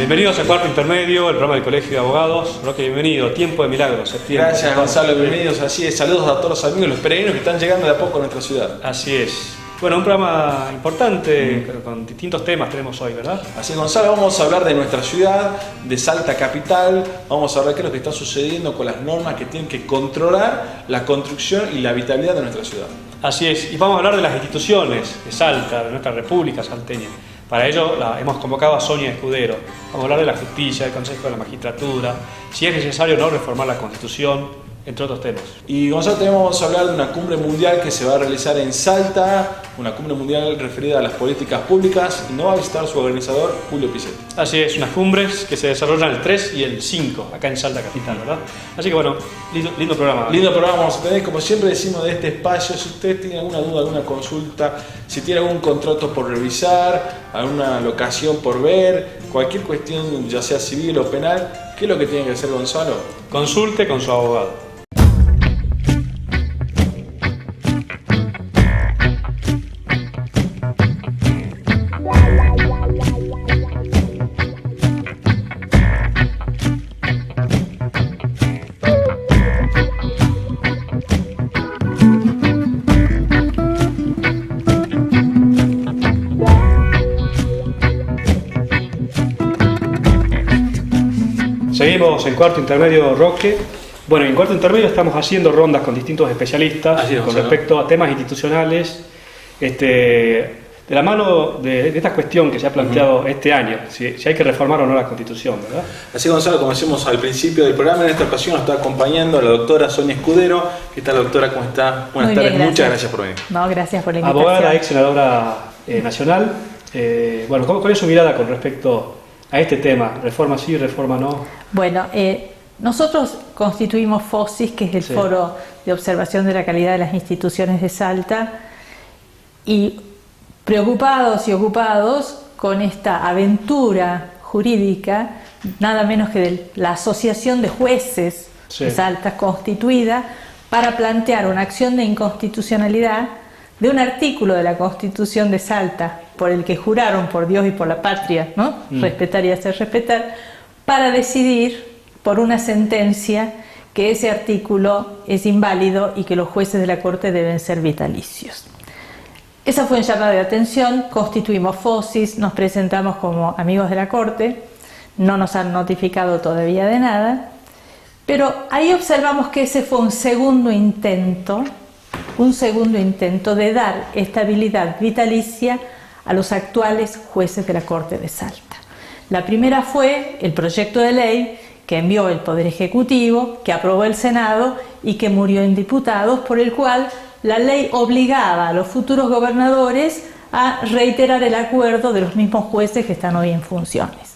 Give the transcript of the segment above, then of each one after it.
Bienvenidos a Cuarto Intermedio, el programa del Colegio de Abogados. Roque, bienvenido. Tiempo de milagros, septiembre. Gracias, Gonzalo. Bienvenidos. Así es. Saludos a todos los amigos, los peregrinos que están llegando de a poco a nuestra ciudad. Así es. Bueno, un programa importante, con distintos temas tenemos hoy, ¿verdad? Así es, Gonzalo. Vamos a hablar de nuestra ciudad, de Salta capital. Vamos a ver qué es lo que está sucediendo con las normas que tienen que controlar la construcción y la habitabilidad de nuestra ciudad. Así es. Y vamos a hablar de las instituciones de Salta, de nuestra República salteña. Para ello hemos convocado a Sonia Escudero. Vamos a hablar de la justicia, del Consejo de la Magistratura, si es necesario o no reformar la Constitución, entre otros temas. Y Gonzalo, vamos a hablar de una cumbre mundial que se va a realizar en Salta, una cumbre mundial referida a las políticas públicas, y nos va a visitar su organizador, Julio Pisetti. Así es, unas cumbres que se desarrollan el 3 y el 5, acá en Salta capital, ¿verdad? Así que bueno, lindo programa. Lindo programa vamos a tener, como siempre decimos de este espacio. Si ustedes tienen alguna duda, alguna consulta, si tienen algún contrato por revisar, alguna locación por ver, cualquier cuestión, ya sea civil o penal, ¿qué es lo que tiene que hacer, Gonzalo? Consulte con su abogado. Seguimos en Cuarto Intermedio, Roque. Bueno, en Cuarto Intermedio estamos haciendo rondas con distintos especialistas con respecto a temas institucionales, de la mano de esta cuestión que se ha planteado este año, si hay que reformar o no la Constitución, ¿verdad? Así, Gonzalo, como decimos al principio del programa, en esta ocasión nos está acompañando la doctora Sonia Escudero. ¿Qué tal, doctora? ¿Cómo está? Buenas tardes, muchas gracias por venir. No, gracias por la invitación. Abogada, ex senadora nacional. Bueno, ¿cuál es su mirada con respecto a este tema? ¿Reforma sí, reforma no? Bueno, nosotros constituimos FOSIS, que es el Foro de Observación de la Calidad de las Instituciones de Salta, y preocupados y ocupados con esta aventura jurídica, nada menos que de la Asociación de Jueces de Salta constituida para plantear una acción de inconstitucionalidad de un artículo de la Constitución de Salta, por el que juraron por Dios y por la patria, ¿no? Respetar y hacer respetar, para decidir por una sentencia que ese artículo es inválido y que los jueces de la Corte deben ser vitalicios. Esa fue un llamado de atención, constituimos FOSIS, nos presentamos como amigos de la Corte, no nos han notificado todavía de nada, pero ahí observamos que ese fue un segundo intento de dar estabilidad vitalicia a los actuales jueces de la Corte de Salta. La primera fue el proyecto de ley que envió el Poder Ejecutivo, que aprobó el Senado y que murió en diputados, por el cual la ley obligaba a los futuros gobernadores a reiterar el acuerdo de los mismos jueces que están hoy en funciones.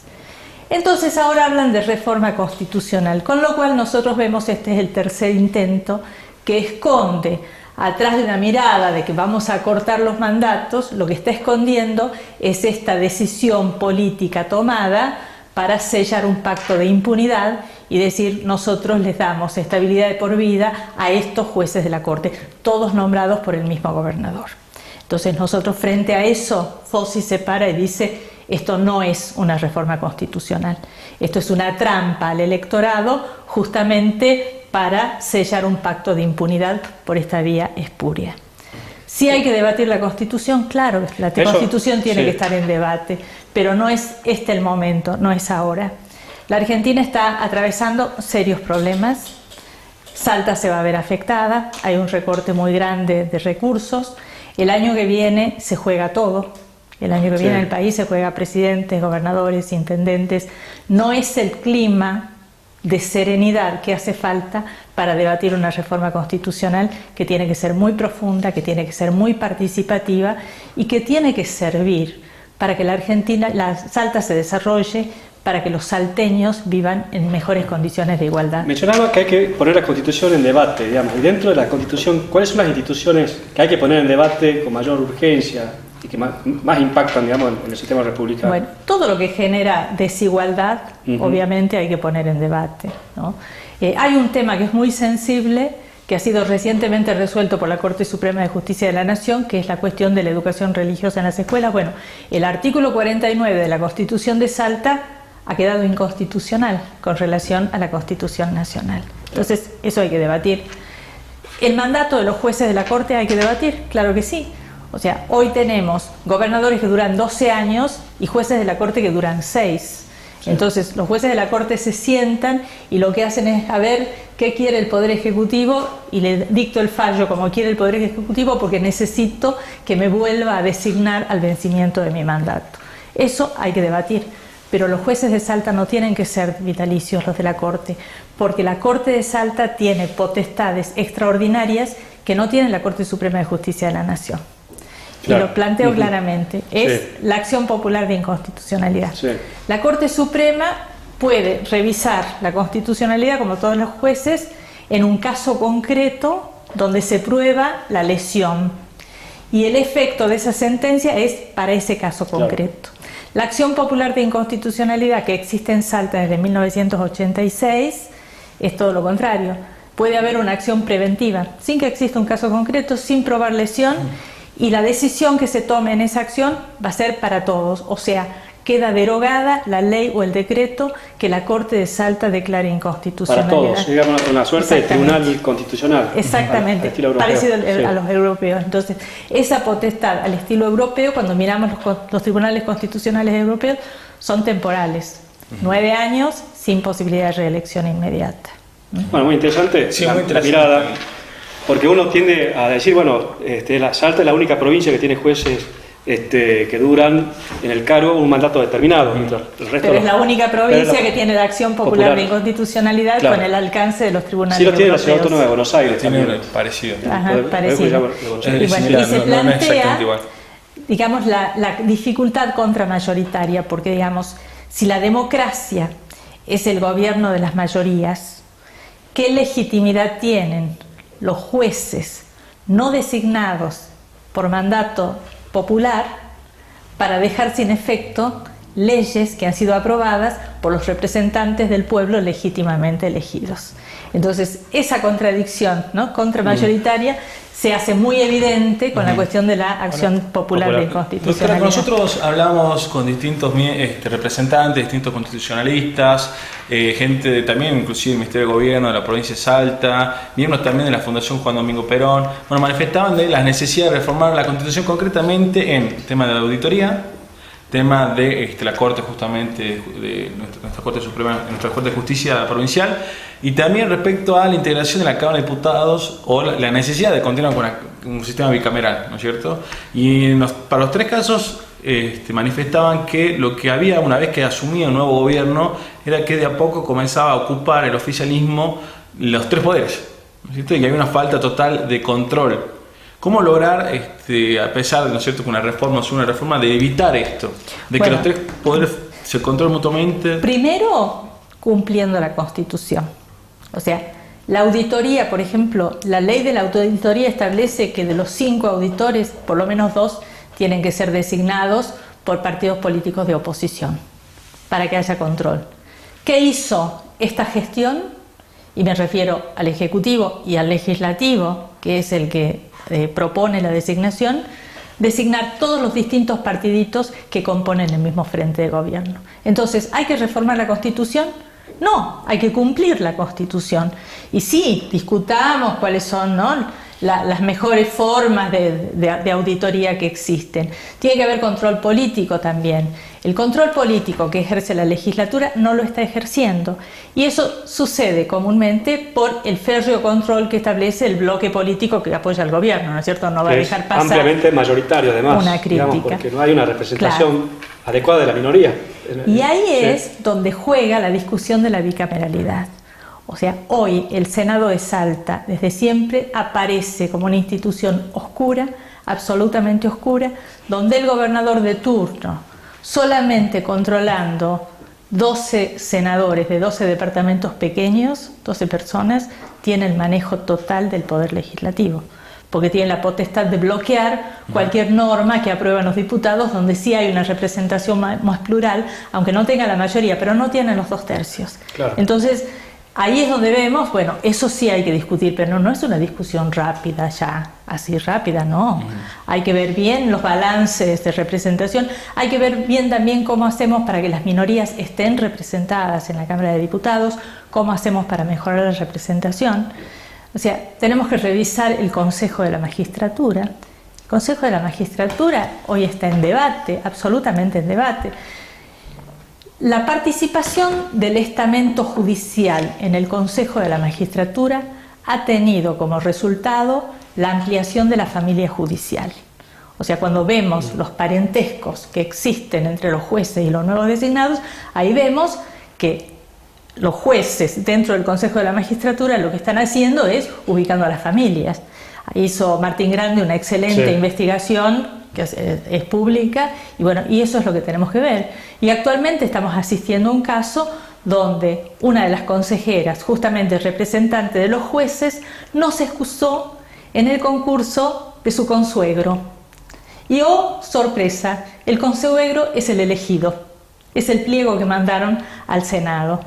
Entonces ahora hablan de reforma constitucional, con lo cual nosotros vemos este es el tercer intento que esconde, atrás de una mirada de que vamos a acortar los mandatos, lo que está escondiendo es esta decisión política tomada para sellar un pacto de impunidad y decir nosotros les damos estabilidad de por vida a estos jueces de la Corte, todos nombrados por el mismo gobernador. Entonces nosotros frente a eso, FOSIS se para y dice esto no es una reforma constitucional, esto es una trampa al electorado justamente para sellar un pacto de impunidad por esta vía espuria. Sí hay que debatir la Constitución, claro, la Constitución tiene que estar en debate, pero no es este el momento, no es ahora. La Argentina está atravesando serios problemas, Salta se va a ver afectada, hay un recorte muy grande de recursos, el año que viene se juega todo, el año que viene en el país se juega presidentes, gobernadores, intendentes, no es el clima de serenidad que hace falta para debatir una reforma constitucional que tiene que ser muy profunda, que tiene que ser muy participativa y que tiene que servir para que la Argentina, la Salta se desarrolle, para que los salteños vivan en mejores condiciones de igualdad. Mencionaba que hay que poner la Constitución en debate, digamos, y dentro de la Constitución, ¿cuáles son las instituciones que hay que poner en debate con mayor urgencia y que más impactan, digamos, en el sistema republicano? Bueno, todo lo que genera desigualdad, obviamente hay que poner en debate, ¿no? Hay un tema que es muy sensible, que ha sido recientemente resuelto por la Corte Suprema de Justicia de la Nación, que es la cuestión de la educación religiosa en las escuelas. Bueno, el artículo 49 de la Constitución de Salta ha quedado inconstitucional con relación a la Constitución Nacional. Entonces, eso hay que debatir. ¿El mandato de los jueces de la Corte hay que debatir? Claro que sí. O sea, hoy tenemos gobernadores que duran 12 años y jueces de la Corte que duran 6. Sí. Entonces, los jueces de la Corte se sientan y lo que hacen es a ver qué quiere el Poder Ejecutivo y le dicto el fallo como quiere el Poder Ejecutivo porque necesito que me vuelva a designar al vencimiento de mi mandato. Eso hay que debatir. Pero los jueces de Salta no tienen que ser vitalicios los de la Corte, porque la Corte de Salta tiene potestades extraordinarias que no tiene la Corte Suprema de Justicia de la Nación. Claro. Y lo planteo claramente, es la acción popular de inconstitucionalidad. Sí. La Corte Suprema puede revisar la constitucionalidad, como todos los jueces, en un caso concreto donde se prueba la lesión. Y el efecto de esa sentencia es para ese caso concreto. Claro. La acción popular de inconstitucionalidad que existe en Salta desde 1986 es todo lo contrario. Puede haber una acción preventiva, sin que exista un caso concreto, sin probar lesión, y la decisión que se tome en esa acción va a ser para todos. O sea, queda derogada la ley o el decreto que la Corte de Salta declare inconstitucionalidad. Para todos, digamos, una suerte de tribunal constitucional. Exactamente, parecido a los europeos. Entonces, esa potestad al estilo europeo, cuando miramos los tribunales constitucionales europeos, son temporales. 9 años sin posibilidad de reelección inmediata. Bueno, muy interesante, sí, la mirada, porque uno tiende a decir, bueno, la Salta es la única provincia que tiene jueces que duran en el cargo un mandato determinado. El resto pero es la única provincia que tiene la acción popular de inconstitucionalidad, claro, con el alcance de los tribunales europeos. Sí, lo tiene la Ciudad Autónoma de Buenos Aires. Tiene parecido. Ajá, parecido. Y se plantea, digamos, la dificultad contramayoritaria, porque, digamos, si la democracia es el gobierno de las mayorías, ¿qué legitimidad tienen los jueces no designados por mandato popular para dejar sin efecto leyes que han sido aprobadas por los representantes del pueblo legítimamente elegidos? Entonces, esa contradicción, ¿no?, contramayoritaria se hace muy evidente con la cuestión de la acción popular de inconstitucionalidad. Nosotros hablamos con distintos representantes, distintos constitucionalistas, gente también, inclusive del Ministerio de Gobierno de la provincia de Salta, miembros también de la Fundación Juan Domingo Perón. Bueno, manifestaban de la necesidad de reformar la Constitución concretamente en tema de la auditoría, tema de la Corte, justamente de nuestra Corte Suprema, nuestra Corte de Justicia Provincial, y también respecto a la integración de la Cámara de Diputados o la necesidad de continuar con un sistema bicameral, ¿no es cierto? Y para los 3 casos manifestaban que lo que había una vez que asumía un nuevo gobierno era que de a poco comenzaba a ocupar el oficialismo los 3 poderes, ¿no es cierto? Y había una falta total de control. ¿Cómo lograr, a pesar de, ¿no es cierto?, que una reforma, de evitar esto? De que los 3 poderes se controlen mutuamente. Primero, cumpliendo la Constitución. O sea, la auditoría, por ejemplo, la ley de la auditoría establece que de los 5 auditores, por lo menos 2 tienen que ser designados por partidos políticos de oposición, para que haya control. ¿Qué hizo esta gestión? Y me refiero al Ejecutivo y al Legislativo, que es el que propone la designación, designar todos los distintos partiditos que componen el mismo frente de gobierno. Entonces, ¿hay que reformar la Constitución? No, hay que cumplir la Constitución. Y sí, discutamos cuáles son, ¿no?, las mejores formas de auditoría que existen. Tiene que haber control político también. El control político que ejerce la legislatura no lo está ejerciendo. Y eso sucede comúnmente por el férreo control que establece el bloque político que apoya al gobierno, ¿no es cierto? No va a dejar pasar ampliamente mayoritario, además, una crítica. Digamos, porque no hay una representación adecuada de la minoría. Y ahí es donde juega la discusión de la bicameralidad. O sea, hoy el Senado de Salta, desde siempre, aparece como una institución oscura, absolutamente oscura, donde el gobernador de turno, solamente controlando 12 senadores de 12 departamentos pequeños, 12 personas, tiene el manejo total del poder legislativo, porque tiene la potestad de bloquear cualquier norma que aprueban los diputados, donde sí hay una representación más plural, aunque no tenga la mayoría, pero no tienen los 2/3. Claro. Entonces, ahí es donde vemos, bueno, eso sí hay que discutir, pero no es una discusión rápida ya. así rápida, no. Hay que ver bien los balances de representación, hay que ver bien también cómo hacemos para que las minorías estén representadas en la Cámara de Diputados, cómo hacemos para mejorar la representación. O sea, tenemos que revisar el Consejo de la Magistratura. El Consejo de la Magistratura hoy está en debate, absolutamente en debate. La participación del estamento judicial en el Consejo de la Magistratura ha tenido como resultado la ampliación de la familia judicial. O sea, cuando vemos los parentescos que existen entre los jueces y los nuevos designados, ahí vemos que los jueces dentro del Consejo de la Magistratura lo que están haciendo es ubicando a las familias. Hizo Martín Grande una excelente investigación que es pública y bueno, y eso es lo que tenemos que ver. Y actualmente estamos asistiendo a un caso donde una de las consejeras, justamente representante de los jueces, no se excusó en el concurso de su consuegro. Y oh, sorpresa, el consuegro es el elegido, es el pliego que mandaron al Senado.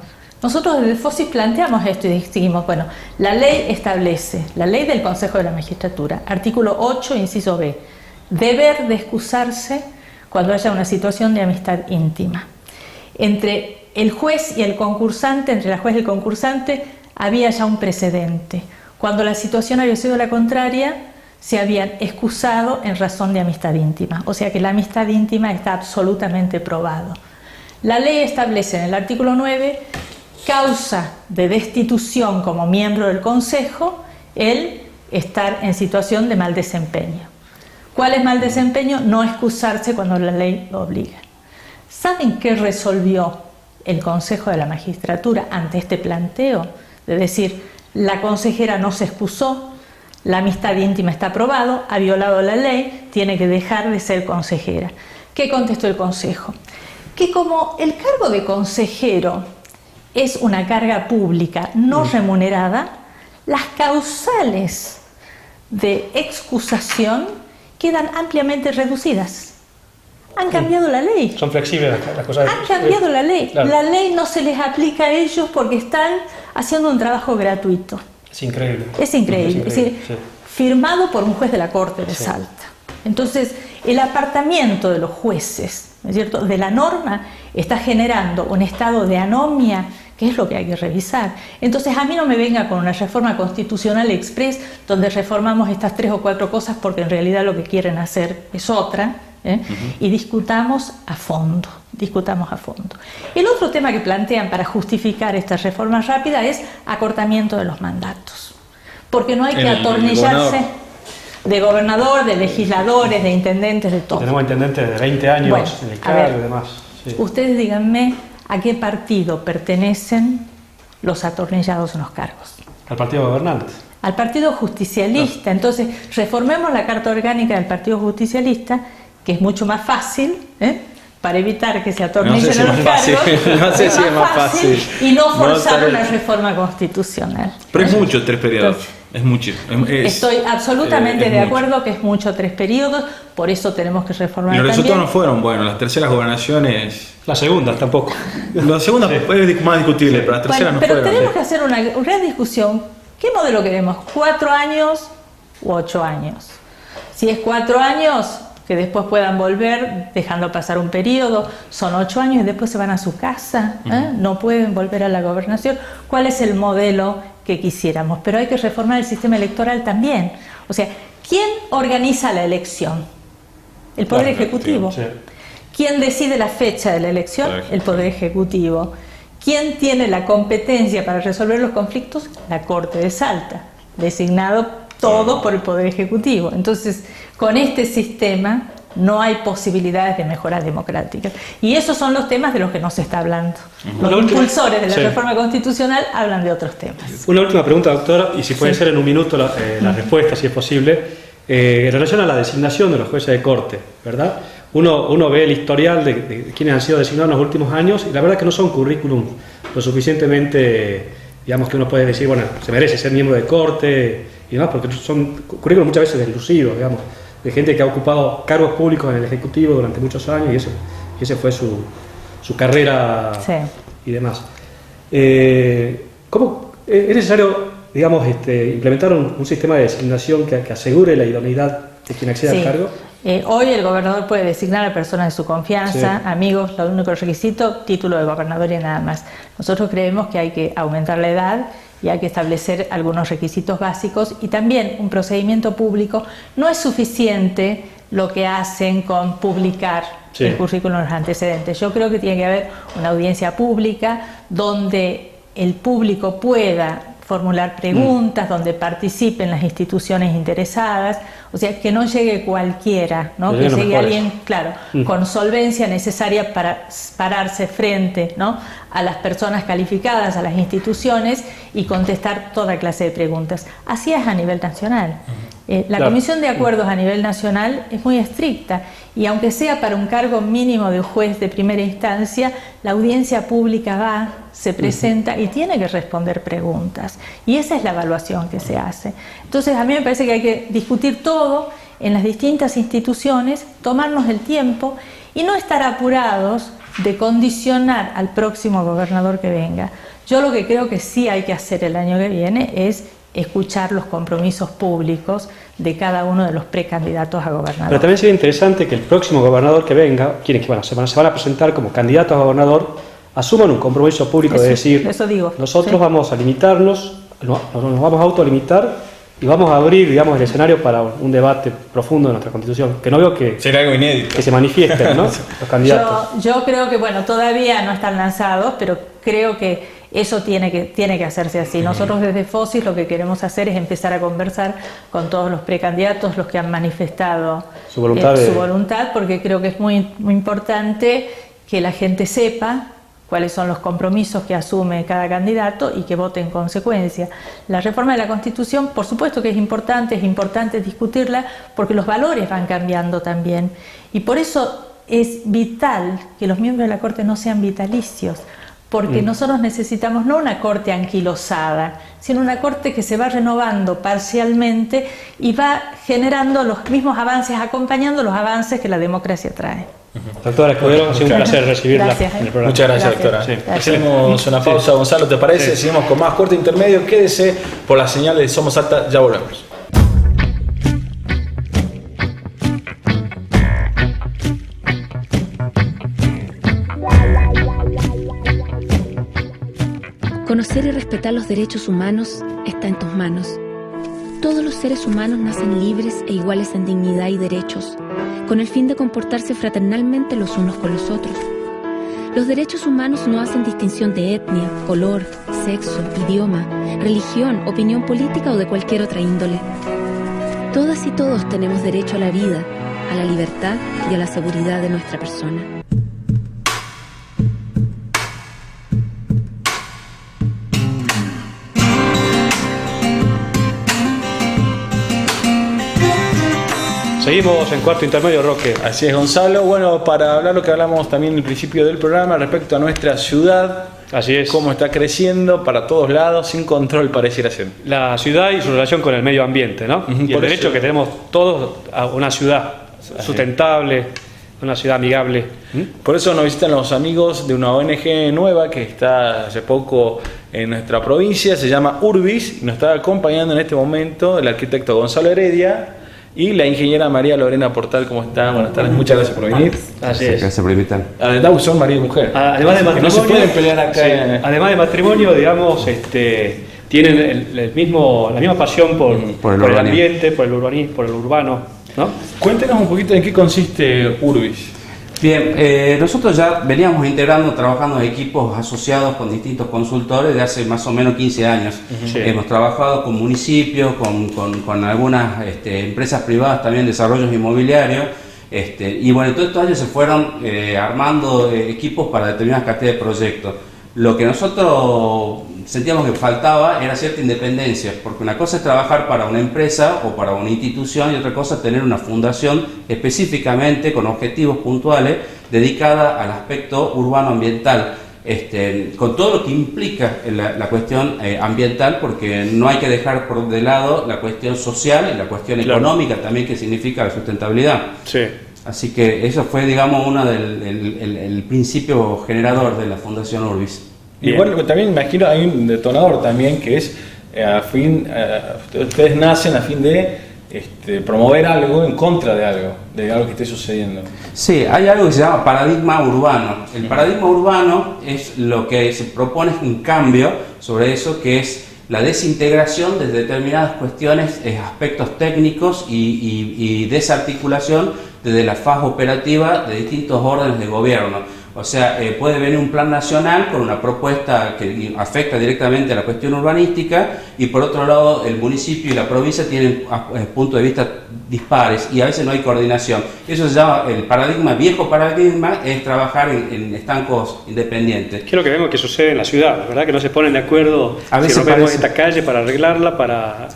Nosotros desde FOSIS planteamos esto y dijimos, bueno, la ley establece, la ley del Consejo de la Magistratura, artículo 8, inciso B, deber de excusarse cuando haya una situación de amistad íntima. Entre el juez y el concursante, entre la juez y el concursante, había ya un precedente. Cuando la situación había sido la contraria, se habían excusado en razón de amistad íntima. O sea que la amistad íntima está absolutamente probado. La ley establece en el artículo 9 causa de destitución como miembro del Consejo el estar en situación de mal desempeño. ¿Cuál es mal desempeño? No excusarse cuando la ley lo obliga. ¿Saben qué resolvió el Consejo de la Magistratura ante este planteo? De decir, la consejera no se excusó, la amistad íntima está aprobado, ha violado la ley, tiene que dejar de ser consejera. ¿Qué contestó el Consejo? Que como el cargo de consejero es una carga pública no remunerada, las causales de excusación quedan ampliamente reducidas. Han cambiado la ley. Son flexibles las cosas. Han cambiado la ley. Claro. La ley no se les aplica a ellos porque están haciendo un trabajo gratuito. Es increíble. Es increíble. Es decir, firmado por un juez de la Corte de Salta. Entonces, el apartamiento de los jueces, ¿no es cierto?, de la norma está generando un estado de anomia que es lo que hay que revisar. Entonces, a mí no me venga con una reforma constitucional express donde reformamos estas 3 o 4 cosas porque en realidad lo que quieren hacer es otra, y discutamos a fondo, El otro tema que plantean para justificar esta reforma rápida es acortamiento de los mandatos, porque no hay que atornillarse de gobernador, de legisladores, de intendentes, de todo. Tenemos intendentes de 20 años en el cargo y demás. Sí. Ustedes díganme a qué partido pertenecen los atornillados en los cargos. Al partido gobernante. Al Partido Justicialista. Entonces, reformemos la Carta Orgánica del Partido Justicialista, que es mucho más fácil, para evitar que se atornillen en los cargos. No sé si es más fácil. Y no forzar una reforma constitucional. Pero es mucho 3 periodos. Es mucho. Estoy absolutamente de acuerdo que es mucho 3 periodos, por eso tenemos que reformar. Y los resultados no fueron buenos. Las terceras gobernaciones. Las segundas tampoco. Las segundas es más discutible, pero las terceras no pero fueron. Tenemos que hacer una gran discusión. ¿Qué modelo queremos? ¿4 años u 8 años? Si es 4 años, que después puedan volver dejando pasar un periodo, son 8 años y después se van a su casa, no pueden volver a la gobernación. ¿Cuál es el modelo que quisiéramos? Pero hay que reformar el sistema electoral también. O sea, ¿quién organiza la elección? El Poder Ejecutivo. Sí. ¿Quién decide la fecha de la elección? El Poder Ejecutivo. ¿Quién tiene la competencia para resolver los conflictos? La Corte de Salta, designado todo por el Poder Ejecutivo. Entonces, con este sistema no hay posibilidades de mejoras democráticas. Y esos son los temas de los que no se está hablando. Los impulsores de la reforma constitucional hablan de otros temas. Una última pregunta, doctora, y si puede ser en un minuto la respuesta, si es posible, en relación a la designación de los jueces de corte, ¿verdad? Uno ve el historial de quienes han sido designados en los últimos años y la verdad que no son currículum lo suficientemente, digamos, que uno puede decir, bueno, se merece ser miembro de corte y demás, porque son currículum muchas veces deslucidos, digamos, de gente que ha ocupado cargos públicos en el Ejecutivo durante muchos años y ese fue su carrera y demás. ¿Cómo es necesario digamos, implementaron un sistema de designación que asegure la idoneidad de quien accede al cargo. Hoy el gobernador puede designar a personas de su confianza, amigos, el único requisito, título de gobernador y nada más. Nosotros creemos que hay que aumentar la edad y hay que establecer algunos requisitos básicos y también un procedimiento público. No es suficiente lo que hacen con publicar el currículum de los antecedentes. Yo creo que tiene que haber una audiencia pública donde el público pueda formular preguntas, donde participen las instituciones interesadas, o sea, que no llegue cualquiera, ¿no? Que llegue alguien, claro, con solvencia necesaria para pararse frente, ¿no?, a las personas calificadas, a las instituciones y contestar toda clase de preguntas. Así es a nivel nacional. La Comisión de Acuerdos a nivel nacional es muy estricta y aunque sea para un cargo mínimo de juez de primera instancia, la audiencia pública va, se presenta y tiene que responder preguntas. Y esa es la evaluación que se hace. Entonces a mí me parece que hay que discutir todo en las distintas instituciones, tomarnos el tiempo y no estar apurados de condicionar al próximo gobernador que venga. Yo lo que creo que sí hay que hacer el año que viene es escuchar los compromisos públicos de cada uno de los precandidatos a gobernador. Pero también sería interesante que el próximo gobernador que venga, quienes se van a presentar como candidatos a gobernador, asuman un compromiso público de decir, nosotros vamos a limitarnos, nos vamos a autolimitar y vamos a abrir, digamos, el escenario para un debate profundo de nuestra Constitución, que no veo que sería algo inédito, que se manifiesten, ¿no?, los candidatos. Yo creo que, bueno, todavía no están lanzados, pero creo que eso tiene que hacerse así. Nosotros desde FOSIS lo que queremos hacer es empezar a conversar con todos los precandidatos, los que han manifestado su voluntad, porque creo que es muy, muy importante que la gente sepa cuáles son los compromisos que asume cada candidato y que vote en consecuencia. La reforma de la Constitución, por supuesto que es importante discutirla porque los valores van cambiando también. Y por eso es vital que los miembros de la Corte no sean vitalicios, porque nosotros necesitamos no una Corte anquilosada, sino una Corte que se va renovando parcialmente y va generando los mismos avances, acompañando los avances que la democracia trae. Doctora Escudero, ha sido un placer recibirla en el programa. Muchas gracias, doctora. Hacemos una pausa, Gonzalo, ¿te parece? Seguimos con más Corte Intermedio. Quédese por la señal de Somos Salta, ya volvemos. Conocer y respetar los derechos humanos está en tus manos. Todos los seres humanos nacen libres e iguales en dignidad y derechos, con el fin de comportarse fraternalmente los unos con los otros. Los derechos humanos no hacen distinción de etnia, color, sexo, idioma, religión, opinión política o de cualquier otra índole. Todas y todos tenemos derecho a la vida, a la libertad y a la seguridad de nuestra persona. Seguimos en Cuarto Intermedio, Roque. Así es, Gonzalo. Bueno, para hablar lo que hablamos también al principio del programa respecto a nuestra ciudad. Así es. Cómo está creciendo para todos lados, sin control pareciera ser. La ciudad y su relación con el medio ambiente, ¿no? Y el derecho que tenemos todos a una ciudad sustentable, una ciudad amigable. Por eso nos visitan los amigos de una ONG nueva que está hace poco en nuestra provincia, se llama Urbis, y nos está acompañando en este momento el arquitecto Gonzalo Heredia y la ingeniera María Lorena Portal. ¿Cómo está? Buenas tardes, muchas gracias por venir. Así es. Gracias por invitar. Además son marido y mujer. Además de matrimonio, no se pueden pelear acá. Además de matrimonio, digamos, tienen la misma pasión por el ambiente, por el urbanismo, por el urbano, ¿no? Cuéntenos un poquito en qué consiste Urbis. Bien, nosotros ya veníamos trabajando en equipos asociados con distintos consultores de hace más o menos 15 años. Sí. Hemos trabajado con municipios, con algunas empresas privadas también, desarrollos inmobiliarios. Y bueno, todos estos años se fueron armando equipos para determinadas categorías de proyectos. Lo que nosotros sentíamos que faltaba era cierta independencia, porque una cosa es trabajar para una empresa o para una institución y otra cosa es tener una fundación específicamente con objetivos puntuales dedicada al aspecto urbano-ambiental, con todo lo que implica la cuestión ambiental, porque no hay que dejar por de lado la cuestión social y la cuestión económica también que significa la sustentabilidad. Sí. Así que eso fue, digamos, el principio generador de la Fundación Urbis. Igual también imagino hay un detonador también que es ustedes nacen a fin de promover algo en contra de algo que esté sucediendo. Sí, hay algo que se llama paradigma urbano. El paradigma urbano es lo que se propone, es un cambio sobre eso, que es la desintegración de determinadas cuestiones, aspectos técnicos y desarticulación desde la faz operativa de distintos órdenes de gobierno. O sea, puede venir un plan nacional con una propuesta que afecta directamente a la cuestión urbanística, y por otro lado el municipio y la provincia tienen puntos de vista dispares y a veces no hay coordinación. Eso se llama el viejo paradigma, es trabajar en estancos independientes. ¿Qué es lo que vemos que sucede en la ciudad? ¿Verdad? Que no se ponen de acuerdo a veces si rompemos esta calle para arreglarla, para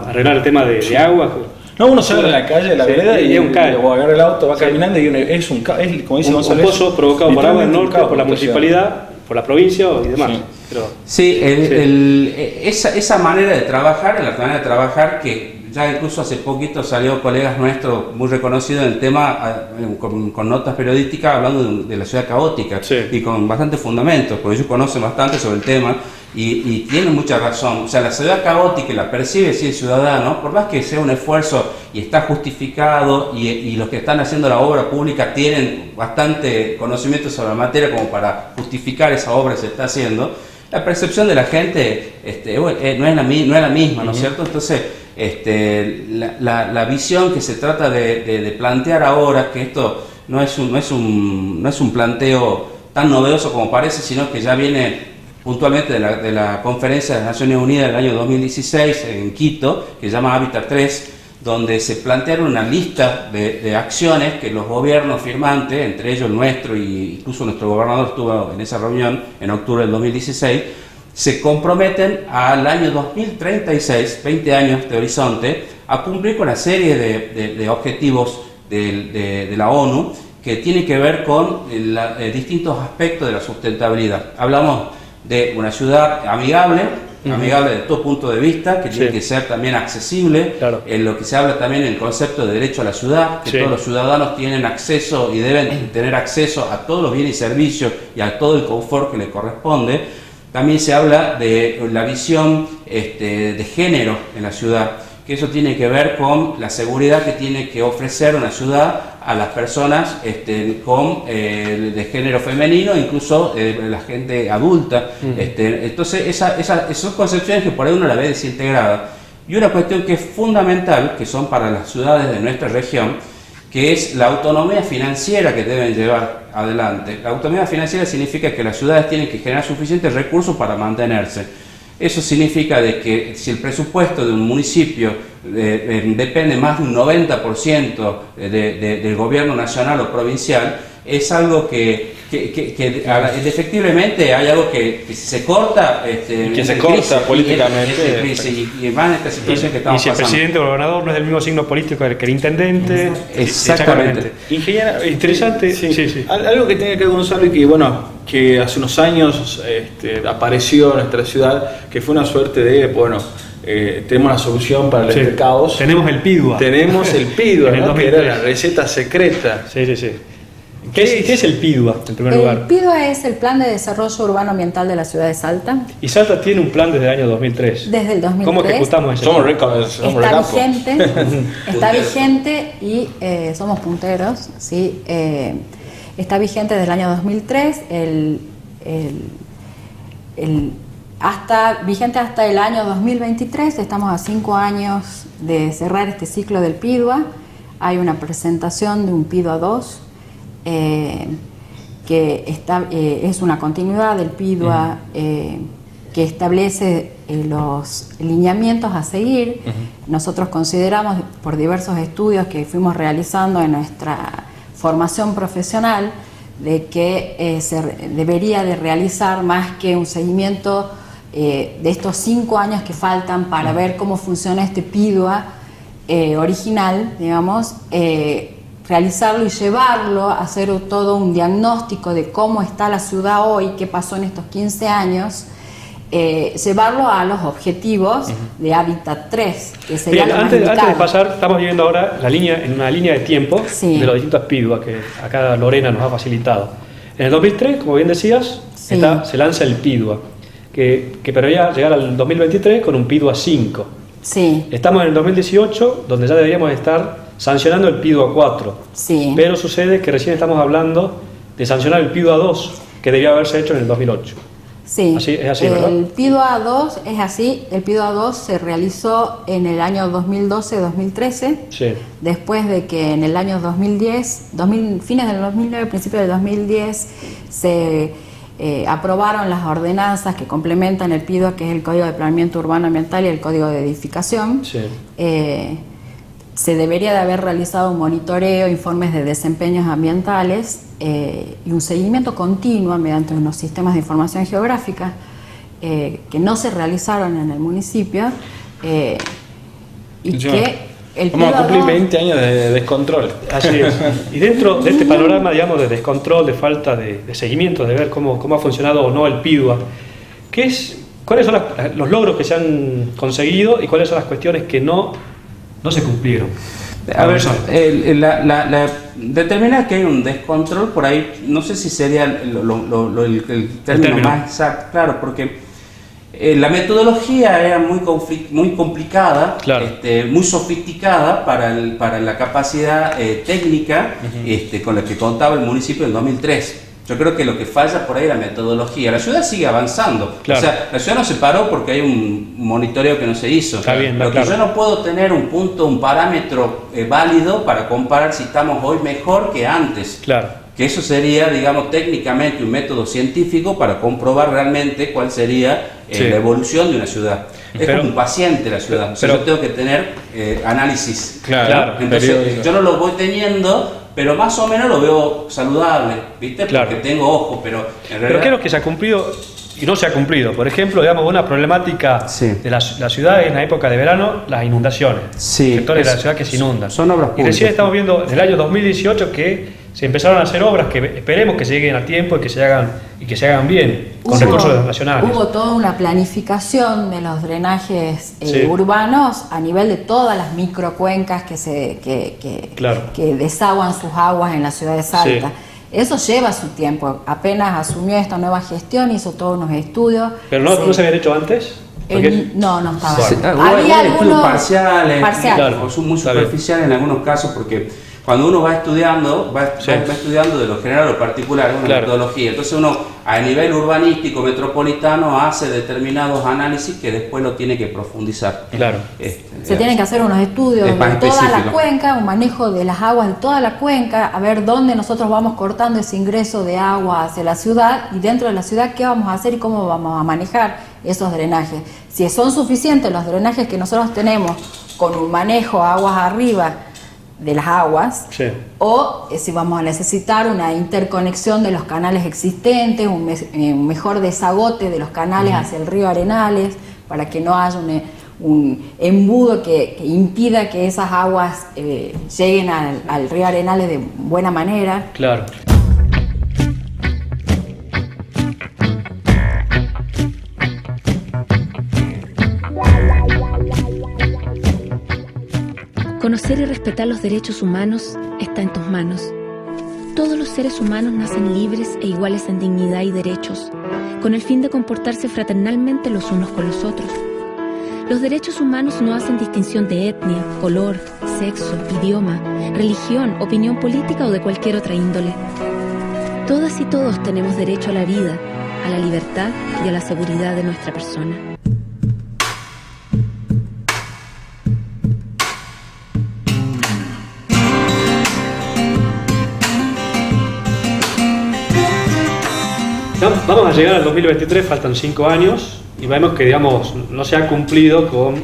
arreglar el tema de agua. No, uno sale en la calle, la vereda, y un calle. O agarra el auto, va caminando y es como dice González, un pozo provocado por agua del norte, por la municipalidad, por la provincia y demás. Sí, esa manera de trabajar es la manera de trabajar que ya incluso hace poquito salió colegas nuestros muy reconocidos en el tema con notas periodísticas hablando de la ciudad caótica, y con bastante fundamento, porque ellos conocen bastante sobre el tema y tienen mucha razón. O sea, la ciudad caótica la percibe el ciudadano, por más que sea un esfuerzo y está justificado, y los que están haciendo la obra pública tienen bastante conocimiento sobre la materia como para justificar esa obra que se está haciendo, la percepción de la gente no es la misma, ¿no es cierto? Entonces, la visión que se trata de plantear ahora, que esto no es un planteo tan novedoso como parece, sino que ya viene puntualmente de la Conferencia de las Naciones Unidas del año 2016 en Quito, que se llama Hábitat 3, donde se plantearon una lista de acciones que los gobiernos firmantes, entre ellos el nuestro, y incluso nuestro gobernador estuvo en esa reunión en octubre del 2016, se comprometen al año 2036, 20 años de horizonte, a cumplir con una serie de objetivos de la ONU que tienen que ver con distintos aspectos de la sustentabilidad. Hablamos de una ciudad amigable de todo punto de vista, que tiene que ser también accesible, en lo que se habla también en el concepto de derecho a la ciudad, que todos los ciudadanos tienen acceso y deben tener acceso a todos los bienes y servicios y a todo el confort que les corresponde. También se habla de la visión de género en la ciudad, que eso tiene que ver con la seguridad que tiene que ofrecer una ciudad a las personas de género femenino, incluso la gente adulta. Entonces, esas son concepciones que por ahí uno la ve desintegrada. Y una cuestión que es fundamental, que son para las ciudades de nuestra región, que es la autonomía financiera que deben llevar adelante. La autonomía financiera significa que las ciudades tienen que generar suficientes recursos para mantenerse. Eso significa de que si el presupuesto de un municipio depende más de un 90% del gobierno nacional o provincial, es algo que efectivamente hay algo que si se corta, políticamente, y más en esta situación que estamos pasando. Y si el presidente o el gobernador no es del mismo signo político que el intendente. Exactamente. Ingeniero, interesante. Sí. Algo que tiene que ver Gonzalo y que hace unos años apareció en nuestra ciudad, que fue una suerte de, tenemos la solución para este caos. Tenemos el PIDUA. ¿no? Que era la receta secreta. Sí. ¿Qué es el PIDUA, en primer lugar? El PIDUA es el Plan de Desarrollo Urbano Ambiental de la Ciudad de Salta. Y Salta tiene un plan desde el año 2003. Desde el 2003. ¿Cómo ejecutamos ese plan? Está vigente y somos punteros, ¿sí? Está vigente desde el año 2003, vigente hasta el año 2023. Estamos a 5 años de cerrar este ciclo del PIDUA. Hay una presentación de un PIDUA 2, que es una continuidad del PIDUA, que establece los lineamientos a seguir. Nosotros consideramos, por diversos estudios que fuimos realizando en nuestra formación profesional, de que se debería de realizar más que un seguimiento de estos 5 años que faltan para ver cómo funciona este PIDUA original, digamos, realizarlo y llevarlo, hacer todo un diagnóstico de cómo está la ciudad hoy, qué pasó en estos 15 años, llevarlo a los objetivos de Hábitat 3, que sería lo más indicado. Antes de pasar, estamos viviendo ahora en una línea de tiempo de los distintos PIDUA que acá Lorena nos ha facilitado. En el 2003, como bien decías, se lanza el PIDUA, que preveía llegar al 2023 con un PIDU A5. Sí. Estamos en el 2018, donde ya deberíamos estar sancionando el PIDU A4. Sí. Pero sucede que recién estamos hablando de sancionar el PIDU A2, que debía haberse hecho en el 2008. Sí, es así, ¿verdad? El PIDU A2 es así. El PIDU A2 se realizó en el año 2012-2013, Sí. después de que en el año 2010, fines del 2009, principios del 2010, se aprobaron las ordenanzas que complementan el PIDU, que es el Código de Planeamiento Urbano Ambiental y el Código de Edificación. Sí. Se debería de haber realizado un monitoreo, informes de desempeños ambientales y un seguimiento continuo mediante unos sistemas de información geográfica que no se realizaron en el municipio y que el Vamos a cumplir PIDU 20 años de descontrol. Así es. Y dentro de este panorama, digamos, de descontrol, de falta de seguimiento, de ver cómo ha funcionado o no el PIDUA, ¿cuáles son los logros que se han conseguido y cuáles son las cuestiones que no se cumplieron? A ver, determinar que hay un descontrol por ahí, no sé si sería el término más exacto, claro, porque la metodología era muy complicada, Claro. Muy sofisticada para la capacidad técnica con la que contaba el municipio en 2003. Yo creo que lo que falla por ahí es la metodología. La ciudad sigue avanzando. Claro. O sea, la ciudad no se paró porque hay un monitoreo que no se hizo. Está bien, lo que claro. yo no puedo tener un parámetro válido para comparar si estamos hoy mejor que antes. Claro. Que eso sería, digamos, técnicamente un método científico para comprobar realmente cuál sería Sí. la evolución de una ciudad. Es Pero- como un paciente la ciudad. pero- Yo tengo que tener análisis. Claro, Entonces, periódico. yo no lo voy teniendo, pero más o menos lo veo saludable, ¿viste? Claro. Porque tengo ojo, pero en Pero realidad... ¿qué es lo que se ha cumplido y no se ha cumplido? Por ejemplo, digamos, una problemática Sí. de la ciudad en la época de verano, las inundaciones. Sí, Sectores de la es- ciudad que se inundan. son obras Y recién públicas. estamos viendo en el año 2018 que se empezaron a hacer obras que esperemos que lleguen a tiempo y que se hagan bien, con recursos nacionales. Hubo toda una planificación de los drenajes Sí. urbanos a nivel de todas las microcuencas que Claro. desaguan sus aguas en la ciudad de Salta. Sí. Eso lleva su tiempo. Apenas asumió esta nueva gestión, hizo todos unos estudios. Pero no se habían hecho antes. Porque- No estaba. Bueno. Sí, Había estudios algunos parciales, parciales. o son muy Está bien. superficiales en algunos casos, porque cuando uno va estudiando, Sí. va estudiando de lo general o lo particular, es una Claro. metodología. Entonces uno a nivel urbanístico, metropolitano, hace determinados análisis que después lo tiene que profundizar. Claro. Se tienen que hacer unos estudios Es más de toda la específico. cuenca, un manejo de las aguas de toda la cuenca, a ver dónde nosotros vamos cortando ese ingreso de agua hacia la ciudad y dentro de la ciudad qué vamos a hacer y cómo vamos a manejar esos drenajes. Si son suficientes los drenajes que nosotros tenemos con un manejo aguas arriba de las aguas, Sí. o si vamos a necesitar una interconexión de los canales existentes, un mejor desagote de los canales hacia el río Arenales, para que no haya un embudo que impida que esas aguas lleguen al río Arenales de buena manera. Claro. Conocer y respetar los derechos humanos está en tus manos. Todos los seres humanos nacen libres e iguales en dignidad y derechos, con el fin de comportarse fraternalmente los unos con los otros. Los derechos humanos no hacen distinción de etnia, color, sexo, idioma, religión, opinión política o de cualquier otra índole. Todas y todos tenemos derecho a la vida, a la libertad y a la seguridad de nuestra persona. Vamos a llegar al 2023, faltan 5 años y vemos que, digamos, no se ha cumplido con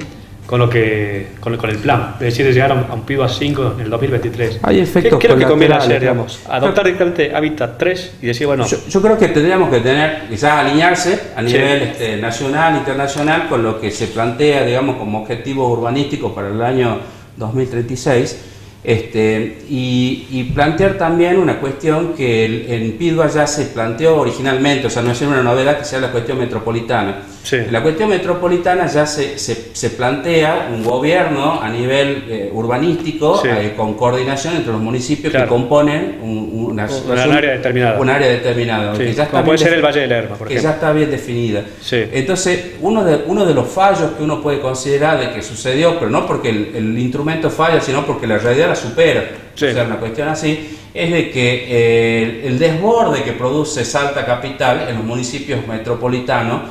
el plan, es decir, de llegar a un PIDU A5 en el 2023. Hay efectos ¿Qué es lo que conviene colaterales, hacer, ¿no? digamos? Adoptar directamente Hábitat 3 y decir, bueno, Yo creo que tendríamos que tener, quizás alinearse a nivel nacional, internacional, con lo que se plantea, digamos, como objetivo urbanístico para el año 2036, Y plantear también una cuestión que en Pidua ya se planteó originalmente, o sea, no es una novedad, que sea la cuestión metropolitana. Sí. La cuestión metropolitana ya se plantea un gobierno a nivel urbanístico, Sí. Con coordinación entre los municipios, Claro, que componen un área determinada. Un área determinada. Sí, Que ya está como puede bien ser el Valle de Lerma, por que ejemplo. ya está bien definida. Sí. Entonces, uno de los fallos que uno puede considerar de que sucedió, pero no porque el instrumento falla, sino porque la realidad la supera, Sí. o sea, una cuestión así, es de que el desborde que produce Salta Capital en los municipios metropolitanos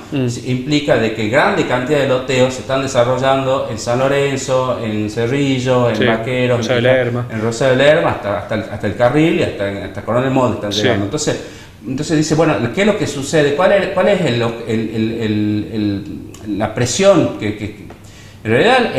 implica de que grande cantidad de loteos se están desarrollando en San Lorenzo, en Cerrillo, en Sí, Vaqueros, Rosario de Lerma. en Rosario de Lerma, hasta el Carril y hasta Coronel Molde están Sí. llegando. Entonces dice, bueno, ¿qué es lo que sucede? ¿Cuál es la presión que en realidad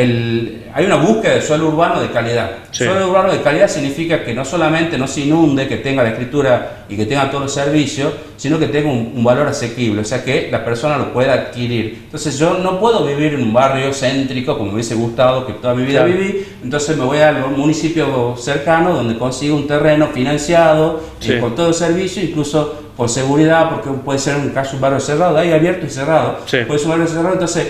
hay una búsqueda de suelo urbano de calidad? Sí. Suelo urbano de calidad significa que no solamente no se inunde, que tenga la escritura y que tenga todos los servicios, sino que tenga un valor asequible, o sea, que la persona lo pueda adquirir. Entonces yo no puedo vivir en un barrio céntrico como me hubiese gustado, que toda mi vida Claro. viví, entonces me voy al municipio cercano donde consigo un terreno financiado, Sí. con todo el servicio, incluso con seguridad, porque puede ser un caso un barrio cerrado, ahí abierto y cerrado, Sí. puede ser un barrio cerrado, entonces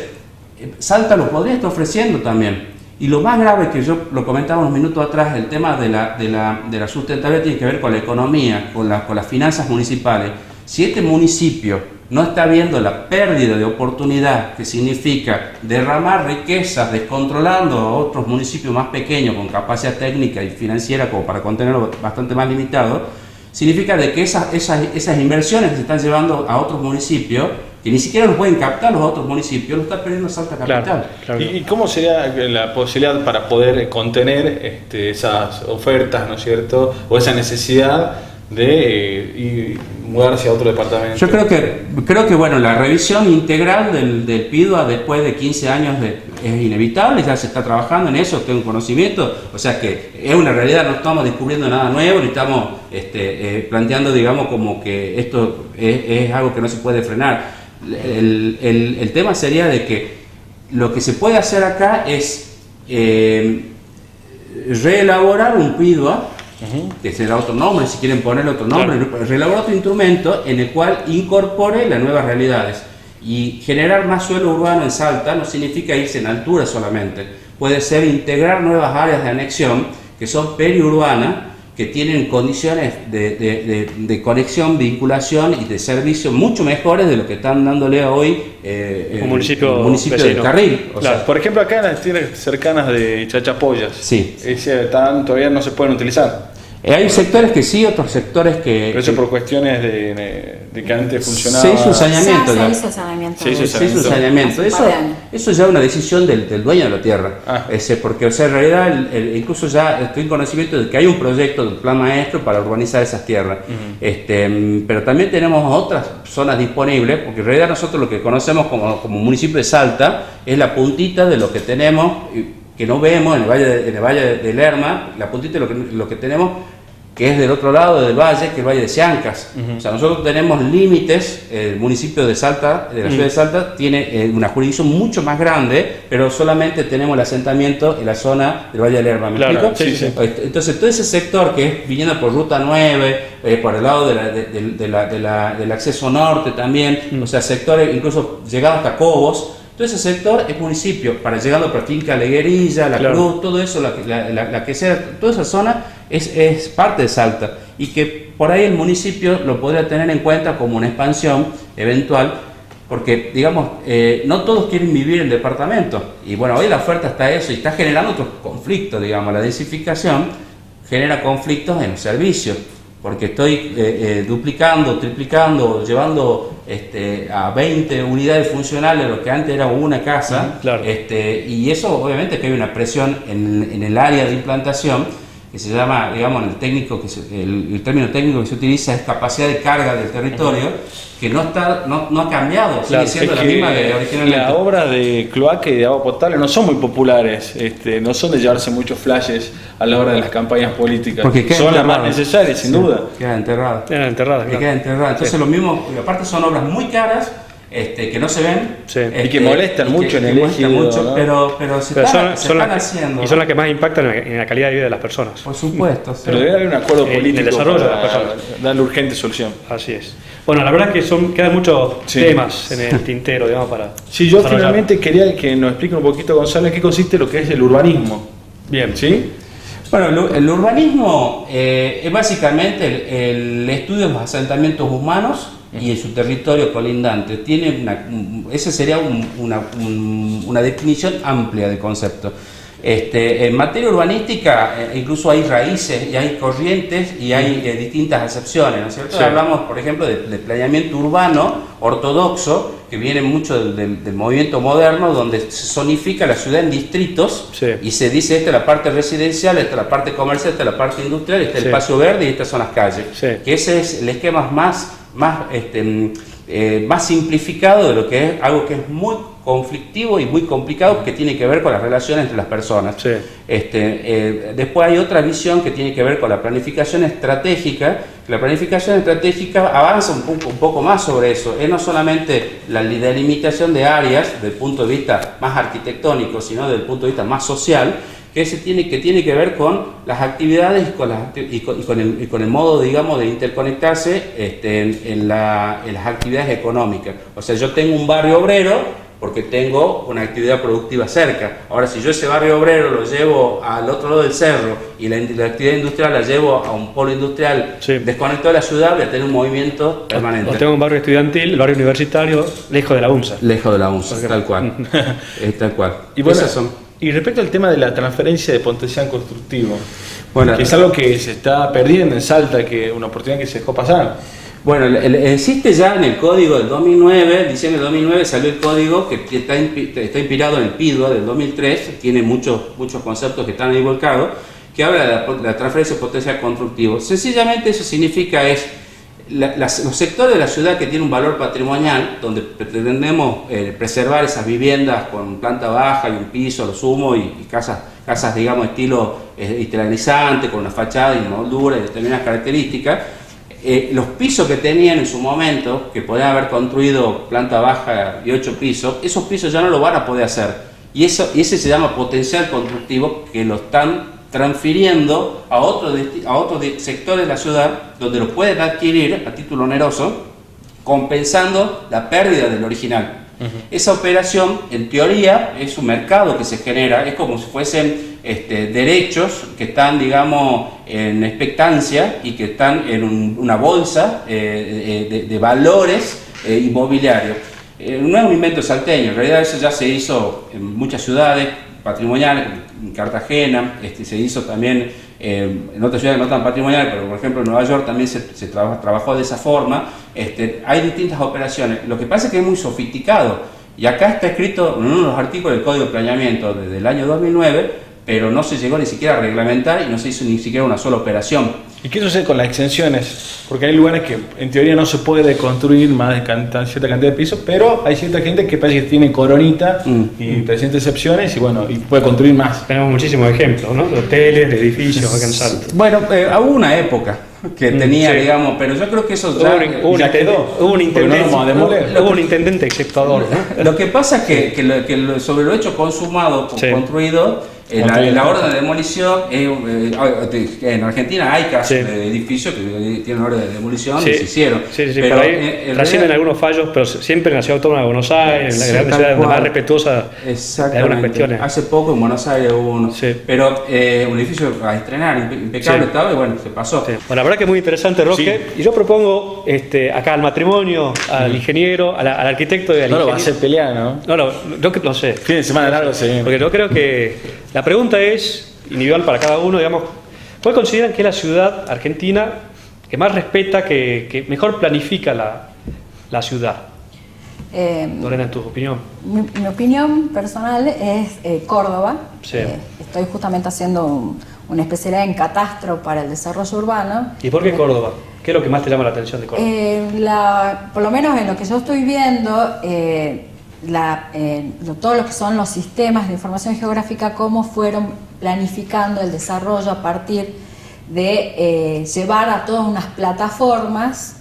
Salta lo podría estar ofreciendo también. Y lo más grave, que yo lo comentaba unos minutos atrás, el tema de la sustentabilidad tiene que ver con la economía, con las finanzas municipales. Si este municipio no está viendo la pérdida de oportunidad que significa derramar riquezas descontrolando a otros municipios más pequeños con capacidad técnica y financiera como para contenerlo bastante más limitado, significa de que esas inversiones que se están llevando a otros municipios, que ni siquiera los pueden captar los otros municipios, lo está perdiendo Salta Capital. Claro, claro. ¿Y cómo sería la posibilidad para poder contener esas ofertas, ¿no es cierto? O esa necesidad de mudarse a otro departamento. Yo creo que bueno, la revisión integral del PIDUA después de 15 años es inevitable, ya se está trabajando en eso, tengo conocimiento, o sea que es una realidad, no estamos descubriendo nada nuevo, ni estamos planteando, digamos, como que esto es algo que no se puede frenar. El tema sería de que lo que se puede hacer acá es reelaborar un PIDUA, que será otro nombre, si quieren ponerle otro nombre, claro. Reelaborar otro instrumento en el cual incorpore las nuevas realidades. Y generar más suelo urbano en Salta no significa irse en altura solamente, puede ser integrar nuevas áreas de anexión que son periurbanas, que tienen condiciones de conexión, vinculación y de servicio mucho mejores de lo que están dándole hoy un municipio del Carril. O sea, por ejemplo, acá en las tierras cercanas de Chachapoyas, sí. Todavía no se pueden utilizar. Hay sectores que sí, otros sectores que... Pero eso por cuestiones de que antes funcionaba... Se hizo saneamiento. Se hizo saneamiento. Eso ya es una decisión del dueño de la tierra. Porque, o sea, en realidad, incluso ya estoy en conocimiento de que hay un proyecto del plan maestro para urbanizar esas tierras. Pero también tenemos otras zonas disponibles, porque en realidad nosotros lo que conocemos como municipio de Salta es la puntita de lo que tenemos, que no vemos en el Valle de Lerma, la puntita de lo que tenemos, que es del otro lado del valle, que es el Valle de Siancas. O sea, nosotros tenemos límites, el municipio de Salta, de la ciudad de Salta, tiene una jurisdicción mucho más grande, pero solamente tenemos el asentamiento en la zona del Valle de Lerma. ¿Me explico? Sí. Entonces, todo ese sector que es viniendo por Ruta 9, por el lado del acceso norte también, o sea, sectores incluso llegados hasta Cobos, todo ese sector es municipio, llegando por Finca Leguerilla, La Cruz, todo eso, la que sea, toda esa zona es parte de Salta, y que por ahí el municipio lo podría tener en cuenta como una expansión eventual, porque digamos, no todos quieren vivir en departamento, y bueno, hoy la oferta está eso, y está generando otros conflictos, digamos, la densificación genera conflictos en los servicios, porque estoy duplicando, triplicando, llevando a 20 unidades funcionales lo que antes era una casa, y eso obviamente que hay una presión en el área de implantación que se llama, digamos, el término técnico que se utiliza es capacidad de carga del territorio, que no ha cambiado, sigue siendo la misma de originalmente. Las obras de cloaca y de agua potable no son muy populares, no son de llevarse muchos flashes a la hora de las campañas políticas, son las más necesarias, sin duda. Quedan enterradas. Quedan enterradas. Entonces lo mismo, aparte son obras muy caras, que no se ven. Sí. Y que molestan mucho en el ejido, ¿no? Pero se están haciendo. Y son las que más impactan en la calidad de vida de las personas. Por supuesto. Pero debe haber un acuerdo político en el desarrollo de las personas. Darle urgente solución. Así es. Bueno, la verdad es que quedan muchos temas en el tintero, digamos, para... Sí, yo finalmente quería que nos explique un poquito, Gonzalo, en qué consiste lo que es el urbanismo. Bien. ¿Sí? Bueno, el urbanismo es básicamente el estudio de los asentamientos humanos y en su territorio colindante. Esa sería una definición amplia del concepto. En materia urbanística incluso hay raíces y hay corrientes y hay distintas acepciones, ¿no es cierto? Sí. Hablamos, por ejemplo, de planeamiento urbano ortodoxo, que viene mucho del movimiento moderno, donde se zonifica la ciudad en distritos y se dice esta es la parte residencial, esta es la parte comercial, esta es la parte industrial, este es el espacio verde y estas son las calles. Que ese es el esquema más simplificado de lo que es algo que es muy conflictivo y muy complicado, que tiene que ver con las relaciones entre las personas. Después hay otra visión que tiene que ver con la planificación estratégica. La planificación estratégica avanza un poco más sobre eso. Es no solamente la delimitación de áreas desde el punto de vista más arquitectónico, sino desde el punto de vista más social, que tiene que ver con las actividades y con el modo, digamos, de interconectarse en las actividades económicas. O sea, yo tengo un barrio obrero porque tengo una actividad productiva cerca. Ahora, si yo ese barrio obrero lo llevo al otro lado del cerro y la actividad industrial la llevo a un polo industrial desconectado de la ciudad, voy a tener un movimiento permanente. O tengo un barrio estudiantil, el barrio universitario, lejos de la UNSA. Lejos de la UNSA, tal cual. Tal cual. Y bueno, y respecto al tema de la transferencia de potencial constructivo, bueno, que es algo que se está perdiendo en Salta, que una oportunidad que se dejó pasar. Bueno, existe ya en el código del 2009, en diciembre del 2009 salió el código que está inspirado en el PIDUA del 2003, tiene muchos conceptos que están ahí volcados, que habla de la transferencia de potencial constructivo. Sencillamente eso significa los sectores de la ciudad que tienen un valor patrimonial, donde pretendemos preservar esas viviendas con planta baja y un piso, lo sumo, y casas digamos, estilo itinerizante, con una fachada y moldura y determinadas características. Los pisos que tenían en su momento, que podían haber construido planta baja y 8 pisos, esos pisos ya no lo van a poder hacer. Y ese se llama potencial constructivo, que lo están transfiriendo a otros sectores de la ciudad, donde lo pueden adquirir a título oneroso, compensando la pérdida del original. Esa operación, en teoría, es un mercado que se genera, es como si fuesen derechos que están, digamos, en expectancia y que están en una bolsa de valores inmobiliarios. No es un invento salteño, en realidad eso ya se hizo en muchas ciudades patrimoniales, en Cartagena, se hizo también en otras ciudades no tan patrimoniales, pero por ejemplo en Nueva York también se trabajó de esa forma. Hay distintas operaciones. Lo que pasa es que es muy sofisticado, y acá está escrito en uno de los artículos del Código de Planeamiento desde el año 2009, pero no se llegó ni siquiera a reglamentar y no se hizo ni siquiera una sola operación. ¿Y qué sucede con las exenciones? Porque hay lugares que en teoría no se puede construir más de cierta cantidad de pisos, pero hay cierta gente que parece que tiene coronita y presenta excepciones y bueno, y puede construir más. Tenemos muchísimos ejemplos, ¿no? De hoteles, de edificios acá en Salta. Bueno, hubo una época que tenía, digamos, pero yo creo que eso ya quedó. Hubo un intendente exceptuador, ¿no? Lo que pasa es que sobre lo hecho consumado, construido, la orden de demolición, en Argentina hay casos de edificios que tienen orden de demolición y se hicieron. Pero ahí trascienden algunos fallos, pero siempre en la ciudad autónoma de Buenos Aires, en la gran ciudad más respetuosa de algunas cuestiones. Hace poco en Buenos Aires hubo uno, pero un edificio a estrenar, impecable estaba y bueno, se pasó. Bueno, la verdad que es muy interesante, Roque, y yo propongo acá al matrimonio, al ingeniero, al arquitecto y al ingeniero. No lo va a hacer pelear, ¿no? No, lo sé. Fin de semana largo, sí. Porque yo creo que la pregunta es individual para cada uno, digamos, ¿cuál consideran que es la ciudad argentina que más respeta, que mejor planifica la ciudad? Lorena, en tu opinión. Mi opinión personal es Córdoba. Estoy justamente haciendo una especialidad en catastro para el desarrollo urbano. ¿Y por qué Córdoba? ¿Qué es lo que más te llama la atención de Córdoba? Por lo menos en lo que yo estoy viendo, todo lo que son los sistemas de información geográfica, cómo fueron planificando el desarrollo a partir de llevar a todas unas plataformas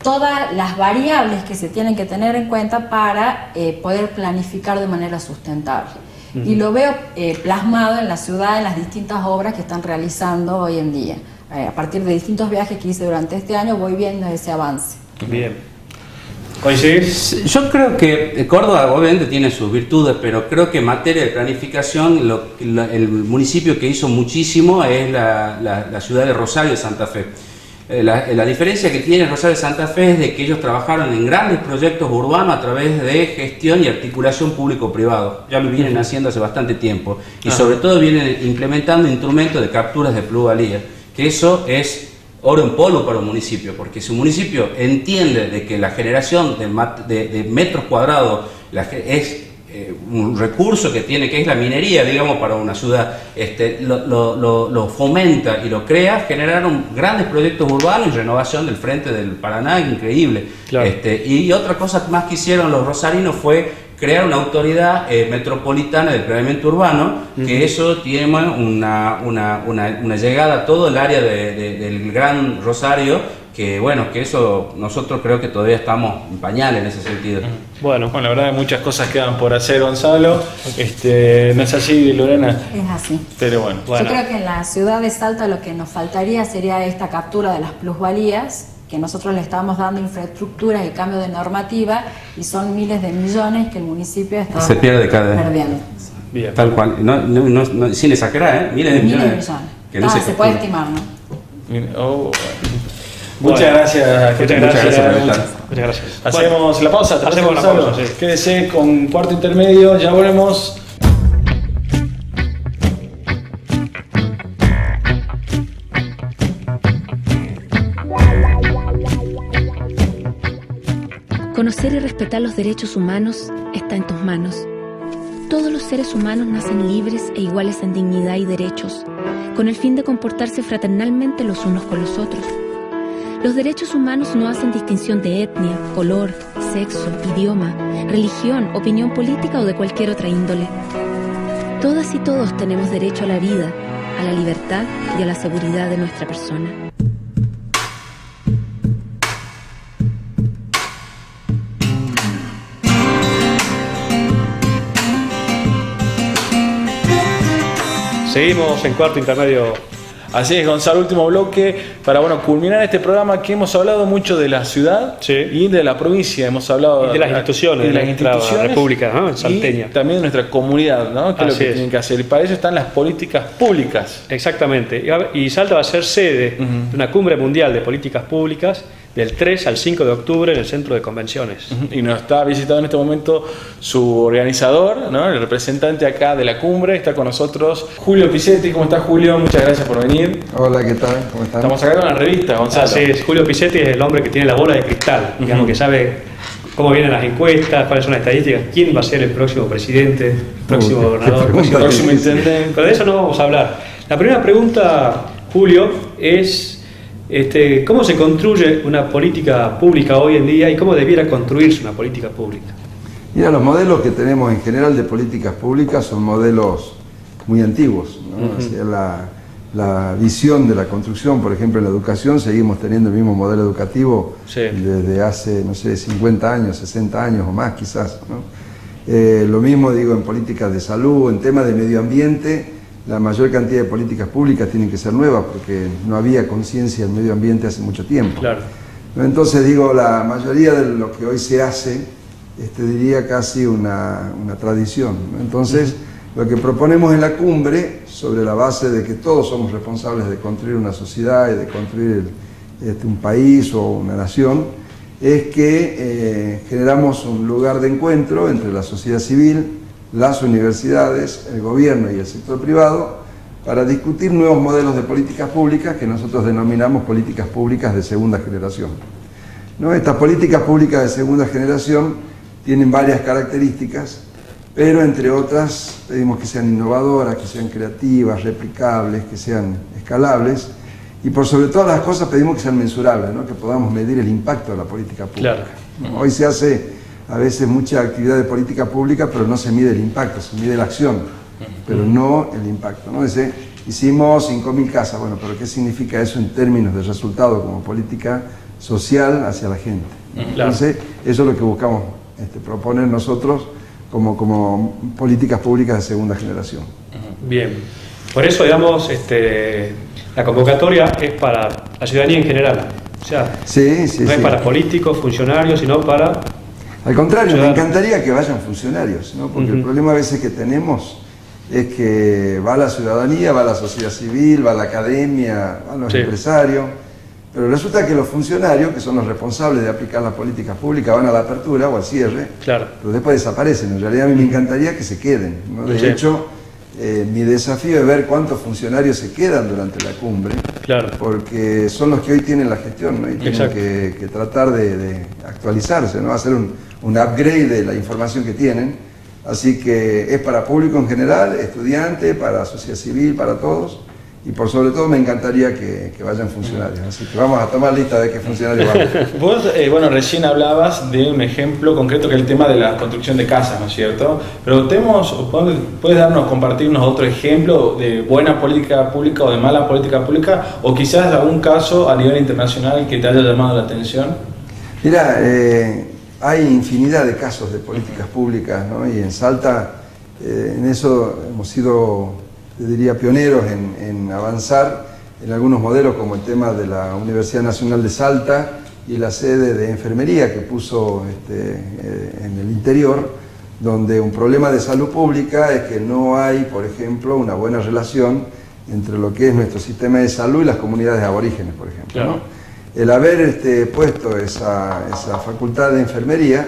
todas las variables que se tienen que tener en cuenta para poder planificar de manera sustentable. Y lo veo plasmado en la ciudad, en las distintas obras que están realizando hoy en día. A partir de distintos viajes que hice durante este año, voy viendo ese avance. Bien. ¿Coincidís? Yo creo que Córdoba obviamente tiene sus virtudes, pero creo que en materia de planificación el municipio que hizo muchísimo es la ciudad de Rosario de Santa Fe. La diferencia que tiene Rosario de Santa Fe es de que ellos trabajaron en grandes proyectos urbanos a través de gestión y articulación público-privado. Ya lo vienen haciendo hace bastante tiempo y sobre todo vienen implementando instrumentos de capturas de plusvalía, que eso es oro en polvo para un municipio, porque si un municipio entiende de que la generación de metros cuadrados es un recurso que tiene, que es la minería, digamos, para una ciudad, lo fomenta y lo crea, generaron grandes proyectos urbanos y renovación del frente del Paraná, increíble. Claro. Y otra cosa más que hicieron los rosarinos fue crear una autoridad metropolitana del planeamiento urbano, que eso tiene una llegada a todo el área del Gran Rosario, que bueno, que eso nosotros creo que todavía estamos en pañales en ese sentido. Bueno, la verdad muchas cosas quedan por hacer, Gonzalo. ¿No es así, Lorena? Es así. Pero bueno. Yo creo que en la ciudad de Salta lo que nos faltaría sería esta captura de las plusvalías, que nosotros le estamos dando infraestructuras y cambio de normativa, y son miles de millones que el municipio está perdiendo. Bien. Tal cual, no, sin exagerar, miles de millones. Que no se puede estimar, ¿no? Muchas gracias. Muchas gracias. Hacemos la pausa. Hacemos la pausa, sí. Quédese con Cuarto Intermedio, ya volvemos. Conocer y respetar los derechos humanos está en tus manos. Todos los seres humanos nacen libres e iguales en dignidad y derechos, con el fin de comportarse fraternalmente los unos con los otros. Los derechos humanos no hacen distinción de etnia, color, sexo, idioma, religión, opinión política o de cualquier otra índole. Todas y todos tenemos derecho a la vida, a la libertad y a la seguridad de nuestra persona. Seguimos en Cuarto Intermedio. Así es, Gonzalo, último bloque para culminar este programa, que hemos hablado mucho de la ciudad y de la provincia, hemos hablado y de las instituciones, de la República, ¿no? Salteña. Y también de nuestra comunidad, ¿no? Que es lo que tienen que hacer. Y para eso están las políticas públicas. Exactamente. Y Salta va a ser sede de una cumbre mundial de políticas públicas del 3 al 5 de octubre en el Centro de Convenciones. Y nos está visitando en este momento su organizador, ¿no? El representante acá de la cumbre, está con nosotros Julio Pisetti. ¿Cómo estás, Julio? Muchas gracias por venir. Hola, ¿qué tal? ¿Cómo están? Estamos acá con la revista, Gonzalo. Así es, Julio Pisetti es el hombre que tiene la bola de cristal, digamos, que sabe cómo vienen las encuestas, cuáles son las estadísticas, quién va a ser el próximo presidente, el próximo gobernador, el próximo intendente. Pero de eso no vamos a hablar. La primera pregunta, Julio, es ¿cómo se construye una política pública hoy en día y cómo debiera construirse una política pública? Mira, los modelos que tenemos en general de políticas públicas son modelos muy antiguos, ¿no? Hacia la visión de la construcción, por ejemplo, en la educación seguimos teniendo el mismo modelo educativo desde hace, no sé, 50 años, 60 años o más quizás, ¿no? Lo mismo digo en políticas de salud, en temas de medio ambiente. La mayor cantidad de políticas públicas tienen que ser nuevas porque no había conciencia del medio ambiente hace mucho tiempo. Claro. Entonces digo, la mayoría de lo que hoy se hace, diría casi una tradición, ¿no? Entonces, lo que proponemos en la cumbre, sobre la base de que todos somos responsables de construir una sociedad y de construir un país o una nación, es que generamos un lugar de encuentro entre la sociedad civil, las universidades, el gobierno y el sector privado para discutir nuevos modelos de políticas públicas que nosotros denominamos políticas públicas de segunda generación, ¿no? Estas políticas públicas de segunda generación tienen varias características, pero entre otras pedimos que sean innovadoras, que sean creativas, replicables, que sean escalables y por sobre todas las cosas pedimos que sean mensurables, ¿no? Que podamos medir el impacto de la política pública. Claro. Hoy se hace a veces mucha actividad de política pública, pero no se mide el impacto, se mide la acción, pero no el impacto, ¿no? Hicimos 5.000 casas, bueno, pero ¿qué significa eso en términos de resultado como política social hacia la gente. Entonces, eso es lo que buscamos proponer nosotros como políticas públicas de segunda generación. Bien, por eso, digamos, la convocatoria es para la ciudadanía en general. O sea, no es para políticos, funcionarios, sino para... Al contrario, me encantaría que vayan funcionarios, ¿no? Porque el problema a veces que tenemos es que va la ciudadanía, va la sociedad civil, va la academia, van los empresarios, pero resulta que los funcionarios, que son los responsables de aplicar las políticas públicas, van a la apertura o al cierre, pero después desaparecen. En realidad a mí me encantaría que se queden, ¿no? De hecho, mi desafío es ver cuántos funcionarios se quedan durante la cumbre, porque son los que hoy tienen la gestión, ¿no? Y tienen que tratar de actualizarse, ¿no? Hacer un upgrade de la información que tienen. Así que es para público en general, estudiantes, para sociedad civil, para todos. Y por sobre todo me encantaría que vayan funcionarios. Así que vamos a tomar lista de qué funcionarios van. Vos, recién hablabas de un ejemplo concreto que es el tema de la construcción de casas, ¿no es cierto? Pero ¿puedes compartirnos otro ejemplo de buena política pública o de mala política pública? O quizás algún caso a nivel internacional que te haya llamado la atención. Mira, hay infinidad de casos de políticas públicas, ¿no? Y en Salta, en eso hemos sido, te diría, pioneros en avanzar en algunos modelos, como el tema de la Universidad Nacional de Salta y la sede de enfermería que puso en el interior, donde un problema de salud pública es que no hay, por ejemplo, una buena relación entre lo que es nuestro sistema de salud y las comunidades aborígenes, por ejemplo, ¿no? El haber puesto esa facultad de enfermería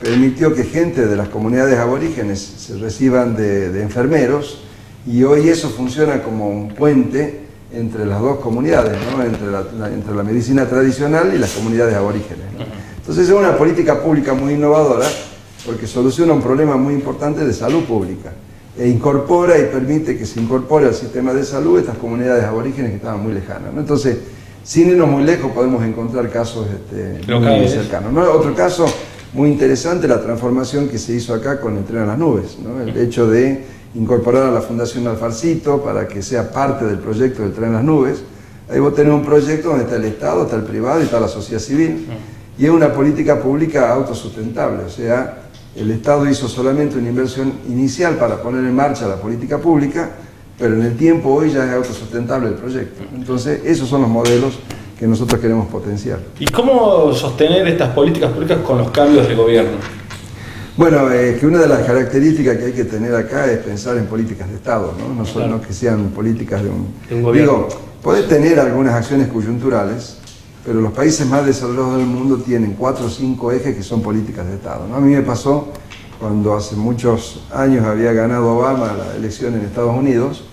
permitió que gente de las comunidades aborígenes se reciban de enfermeros, y hoy eso funciona como un puente entre las dos comunidades, ¿no? entre la medicina tradicional y las comunidades aborígenes, ¿no? Entonces es una política pública muy innovadora porque soluciona un problema muy importante de salud pública e incorpora y permite que se incorpore al sistema de salud estas comunidades aborígenes que estaban muy lejanas, ¿no? Entonces, sin irnos muy lejos podemos encontrar casos muy cercanos, ¿no? Otro caso muy interesante, la transformación que se hizo acá con el Tren a las Nubes, ¿no? El hecho de incorporar a la Fundación Alfarcito para que sea parte del proyecto del Tren a las Nubes. Ahí vos tenés un proyecto donde está el Estado, está el privado y está la sociedad civil, y es una política pública autosustentable, o sea, el Estado hizo solamente una inversión inicial para poner en marcha la política pública, pero en el tiempo hoy ya es autosustentable el proyecto. Entonces, esos son los modelos que nosotros queremos potenciar. ¿Y cómo sostener estas políticas públicas con los cambios de gobierno? Bueno, que una de las características que hay que tener acá es pensar en políticas de Estado, ¿no? No solo que sean políticas de un gobierno. Digo, podés tener algunas acciones coyunturales, pero los países más desarrollados del mundo tienen 4 o 5 ejes que son políticas de Estado, ¿no? A mí me pasó cuando hace muchos años había ganado Obama la elección en Estados Unidos.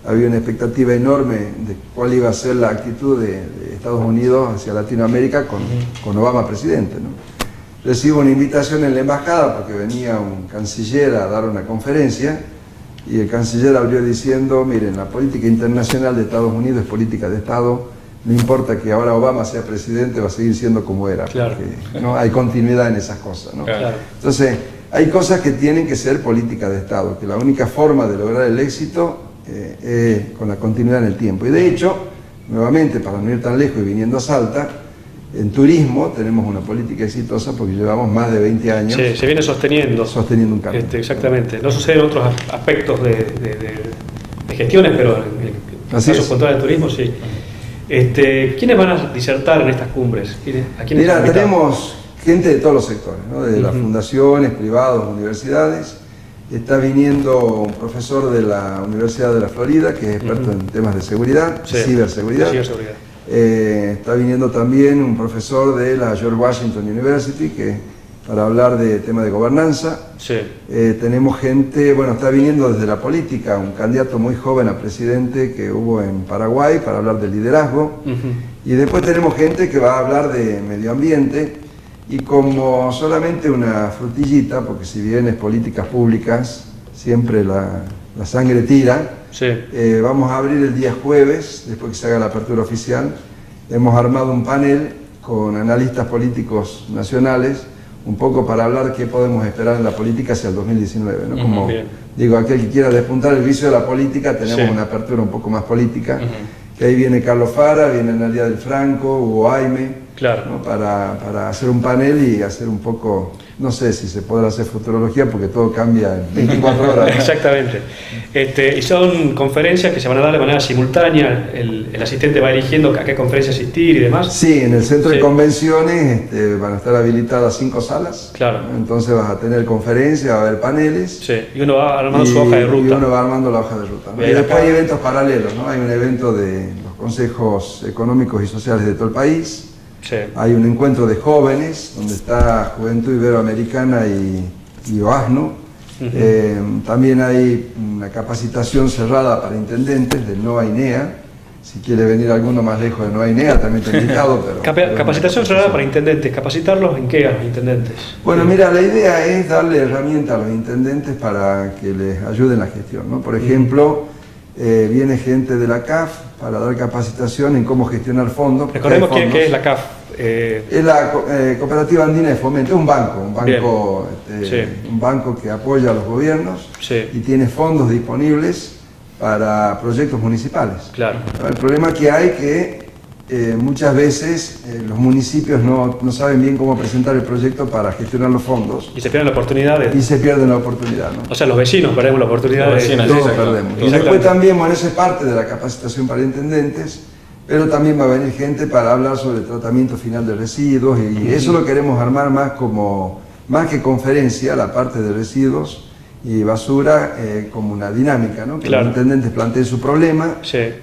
Había una expectativa enorme de cuál iba a ser la actitud de Estados Unidos hacia Latinoamérica con Obama presidente, ¿no? Recibo una invitación en la embajada porque venía un canciller a dar una conferencia, y el canciller abrió diciendo: miren, la política internacional de Estados Unidos es política de Estado, no importa que ahora Obama sea presidente, va a seguir siendo como era, porque no hay continuidad en esas cosas, ¿no? Entonces, hay cosas que tienen que ser política de Estado, que la única forma de lograr el éxito con la continuidad en el tiempo. Y de hecho, nuevamente, para no ir tan lejos y viniendo a Salta, en turismo tenemos una política exitosa porque llevamos más de 20 años. Sí, se viene sosteniendo un cambio. Exactamente. No sucede en otros aspectos de gestiones, pero en el caso puntual del turismo sí. ¿Quiénes van a disertar en estas cumbres? Mira, tenemos gente de todos los sectores, ¿no? De las fundaciones, privados, universidades. Está viniendo un profesor de la Universidad de la Florida, que es experto en temas de seguridad, ciberseguridad. Está viniendo también un profesor de la George Washington University, que para hablar de temas de gobernanza. Tenemos gente, bueno, está viniendo desde la política, un candidato muy joven a presidente que hubo en Paraguay para hablar de liderazgo. Y después tenemos gente que va a hablar de medio ambiente. Y como solamente una frutillita, porque si bien es políticas públicas, siempre la sangre tira, vamos a abrir el día jueves, después que se haga la apertura oficial. Hemos armado un panel con analistas políticos nacionales, un poco para hablar qué podemos esperar en la política hacia el 2019, ¿no? Como digo, aquel que quiera despuntar el vicio de la política, tenemos una apertura un poco más política, que ahí viene Carlos Fara, viene Analia del Franco, Hugo Aime, Claro. ¿no? Para hacer un panel y hacer un poco, no sé si se podrá hacer futurología porque todo cambia en 24 horas. Exactamente. Y son conferencias que se van a dar de manera simultánea, el asistente va eligiendo a qué conferencia asistir y demás. Sí, en el centro de convenciones van a estar habilitadas 5 salas. Claro. Entonces vas a tener conferencias, va a haber paneles. Sí, y uno va armando su hoja de ruta. Y uno va armando la hoja de ruta, ¿no? Y después hay eventos paralelos, ¿no? Hay un evento de los consejos económicos y sociales de todo el país. Sí. Hay un encuentro de jóvenes, donde está Juventud Iberoamericana y OASNO. También hay una capacitación cerrada para intendentes del NOA INEA. Si quiere venir alguno más lejos de NOA INEA, también está invitado. Pero capacitación cerrada para intendentes. ¿Capacitarlos en qué a los intendentes? Bueno, mira, la idea es darle herramientas a los intendentes para que les ayuden la gestión, ¿no? Por ejemplo, viene gente de la CAF para dar capacitación en cómo gestionar fondos. Recordemos qué es la CAF. Es la Cooperativa Andina de Fomento, es un banco que apoya a los gobiernos y tiene fondos disponibles para proyectos municipales. Claro. El problema que hay que muchas veces los municipios no saben bien cómo presentar el proyecto para gestionar los fondos. Y se pierden la oportunidad. Y se pierden la oportunidad, ¿no? O sea, los vecinos perdemos la oportunidad. Todos perdemos. Y después también, bueno, eso es parte de la capacitación para intendentes, pero también va a venir gente para hablar sobre el tratamiento final de residuos y eso lo queremos armar más que conferencia, la parte de residuos y basura como una dinámica, ¿no? Que los intendentes planteen su problema,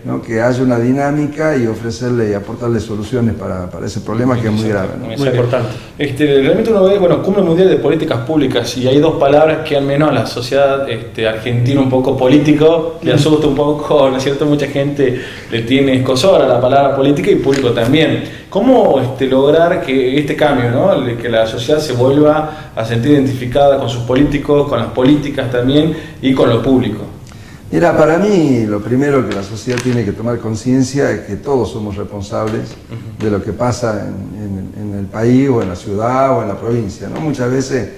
¿no? Que haya una dinámica y ofrecerle y aportarle soluciones para ese problema que es muy grave, ¿no? Muy importante. Realmente uno ve, Cumbre Mundial de Políticas Públicas y hay dos palabras que al menos a la sociedad argentina un poco político le asusta un poco, ¿no es cierto? Mucha gente le tiene escozor a la palabra política y público también. ¿Cómo lograr que este cambio, ¿no? Que la sociedad se vuelva a sentir identificada con sus políticos, con las políticas también y con lo público? Mira, para mí lo primero que la sociedad tiene que tomar conciencia es que todos somos responsables de lo que pasa en el país o en la ciudad o en la provincia, ¿no? Muchas veces,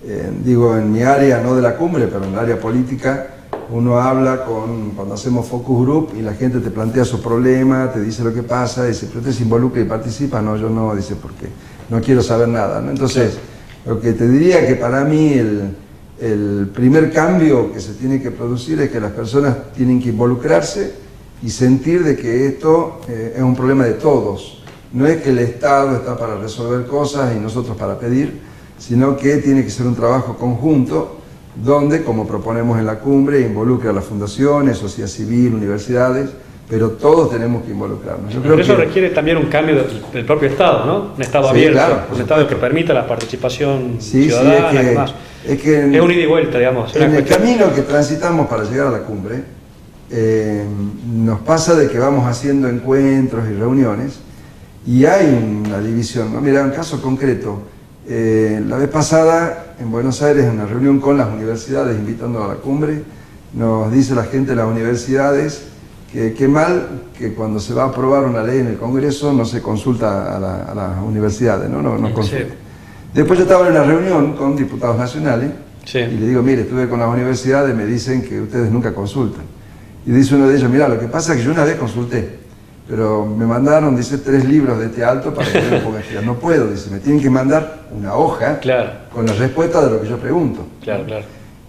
en mi área, no de la cumbre, pero en el área política, uno habla cuando hacemos focus group y la gente te plantea su problema, te dice lo que pasa, dice, pero usted se involucra y participa, no, yo no, dice, porque no quiero saber nada, ¿no? Entonces, lo que te diría que para mí el primer cambio que se tiene que producir es que las personas tienen que involucrarse y sentir de que esto es un problema de todos. No es que el Estado está para resolver cosas y nosotros para pedir, sino que tiene que ser un trabajo conjunto donde, como proponemos en la cumbre, involucra a las fundaciones, sociedad civil, universidades, pero todos tenemos que involucrarnos. Yo creo que eso requiere también un cambio del propio Estado, ¿no? Un Estado abierto, claro, un Estado que permita la participación ciudadana y demás. Es un ida y vuelta, digamos. En el camino que transitamos para llegar a la cumbre, nos pasa de que vamos haciendo encuentros y reuniones y hay una división, ¿no? Mira, un caso concreto. La vez pasada, en Buenos Aires, en una reunión con las universidades, invitando a la cumbre, nos dice la gente de las universidades que qué mal que cuando se va a aprobar una ley en el Congreso no se consulta a las universidades, no consulta. Después yo estaba en una reunión con diputados nacionales y le digo, mire, estuve con las universidades, me dicen que ustedes nunca consultan. Y dice uno de ellos, mira, lo que pasa es que yo una vez consulté, pero me mandaron, dice, 3 libros de este alto para que yo lo ponga a estudiar. No puedo, dice, me tienen que mandar una hoja con la respuesta de lo que yo pregunto.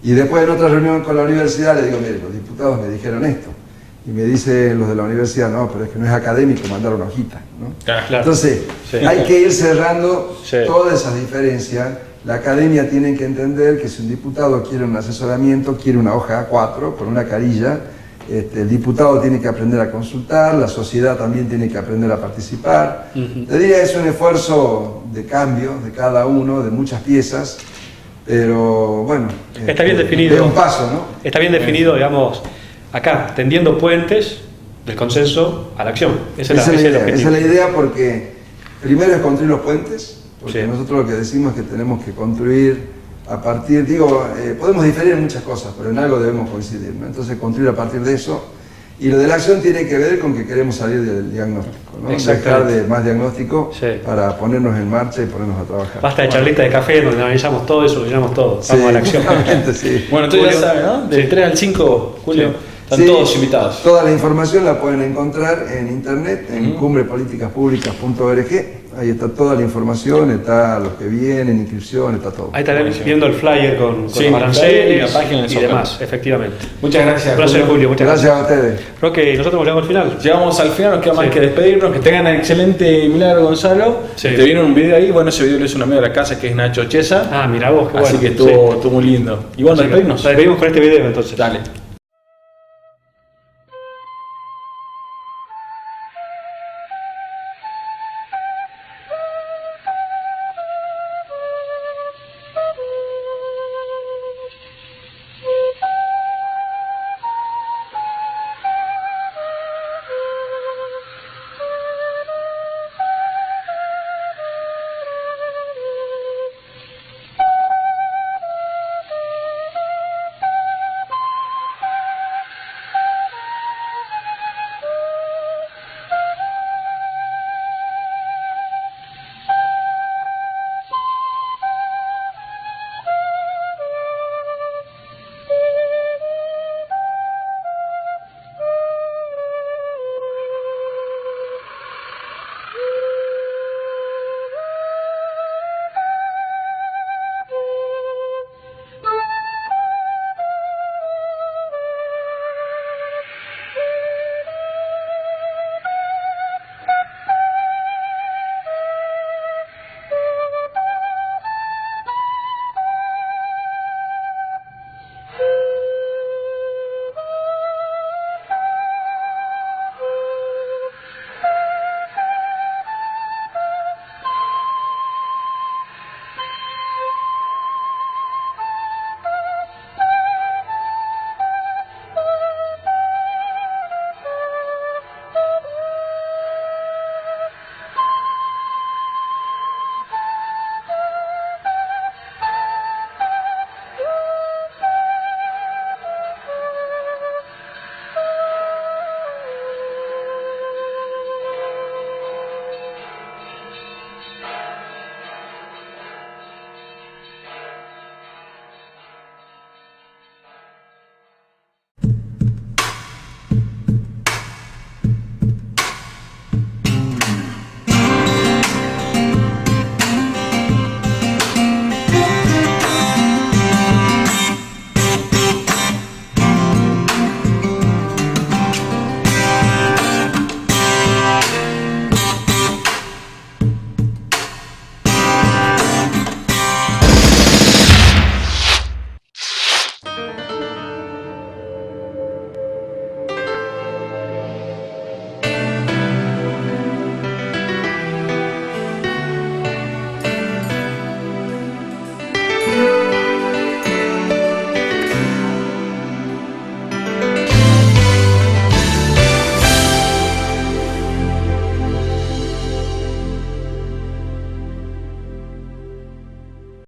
Y después en otra reunión con la universidad le digo, mire, los diputados me dijeron esto. Y me dicen los de la universidad, no, pero es que no es académico mandar una hojita, ¿no? Entonces, hay que ir cerrando todas esas diferencias. La academia tiene que entender que si un diputado quiere un asesoramiento, quiere una hoja A4 con una carilla, el diputado tiene que aprender a consultar, la sociedad también tiene que aprender a participar. Te diría, es un esfuerzo de cambio de cada uno, de muchas piezas, pero bueno, está bien definido. Es un paso, ¿no? Está bien definido, digamos, acá, tendiendo puentes del consenso a la acción. Esa es la idea, porque primero es construir los puentes, porque nosotros lo que decimos es que tenemos que construir a partir, podemos diferir en muchas cosas, pero en algo debemos coincidir, ¿no? Entonces construir a partir de eso, y lo de la acción tiene que ver con que queremos salir del diagnóstico, ¿no? Dejar de más diagnóstico para ponernos en marcha y ponernos a trabajar. Basta de charlita de café donde analizamos todo eso, solucionamos todo, vamos a la acción. Bueno, tú ya sabes, ¿no? Del 3 al 5, Julio, están todos invitados. Toda la información la pueden encontrar en internet, en cumbrepolíticaspublicas.org. ahí está toda la información, está lo que viene, inscripción, está todo. Ahí estaremos viendo el flyer con Sí, los aranceles y la página del y demás, efectivamente. Muchas gracias. Un placer, Julio. Muchas Gracias a ustedes. Roque, nosotros llegamos al final. Llegamos al final, nos queda más Sí. que despedirnos. Que tengan un excelente milagro, Gonzalo. Sí. Te vieron un video ahí. Bueno, ese video lo hizo un amigo de la casa que es Nacho Chesa. Ah, mira vos, qué bueno. Así que estuvo muy lindo. Y bueno, Así que despedirnos. nos despedimos con este video entonces. Dale.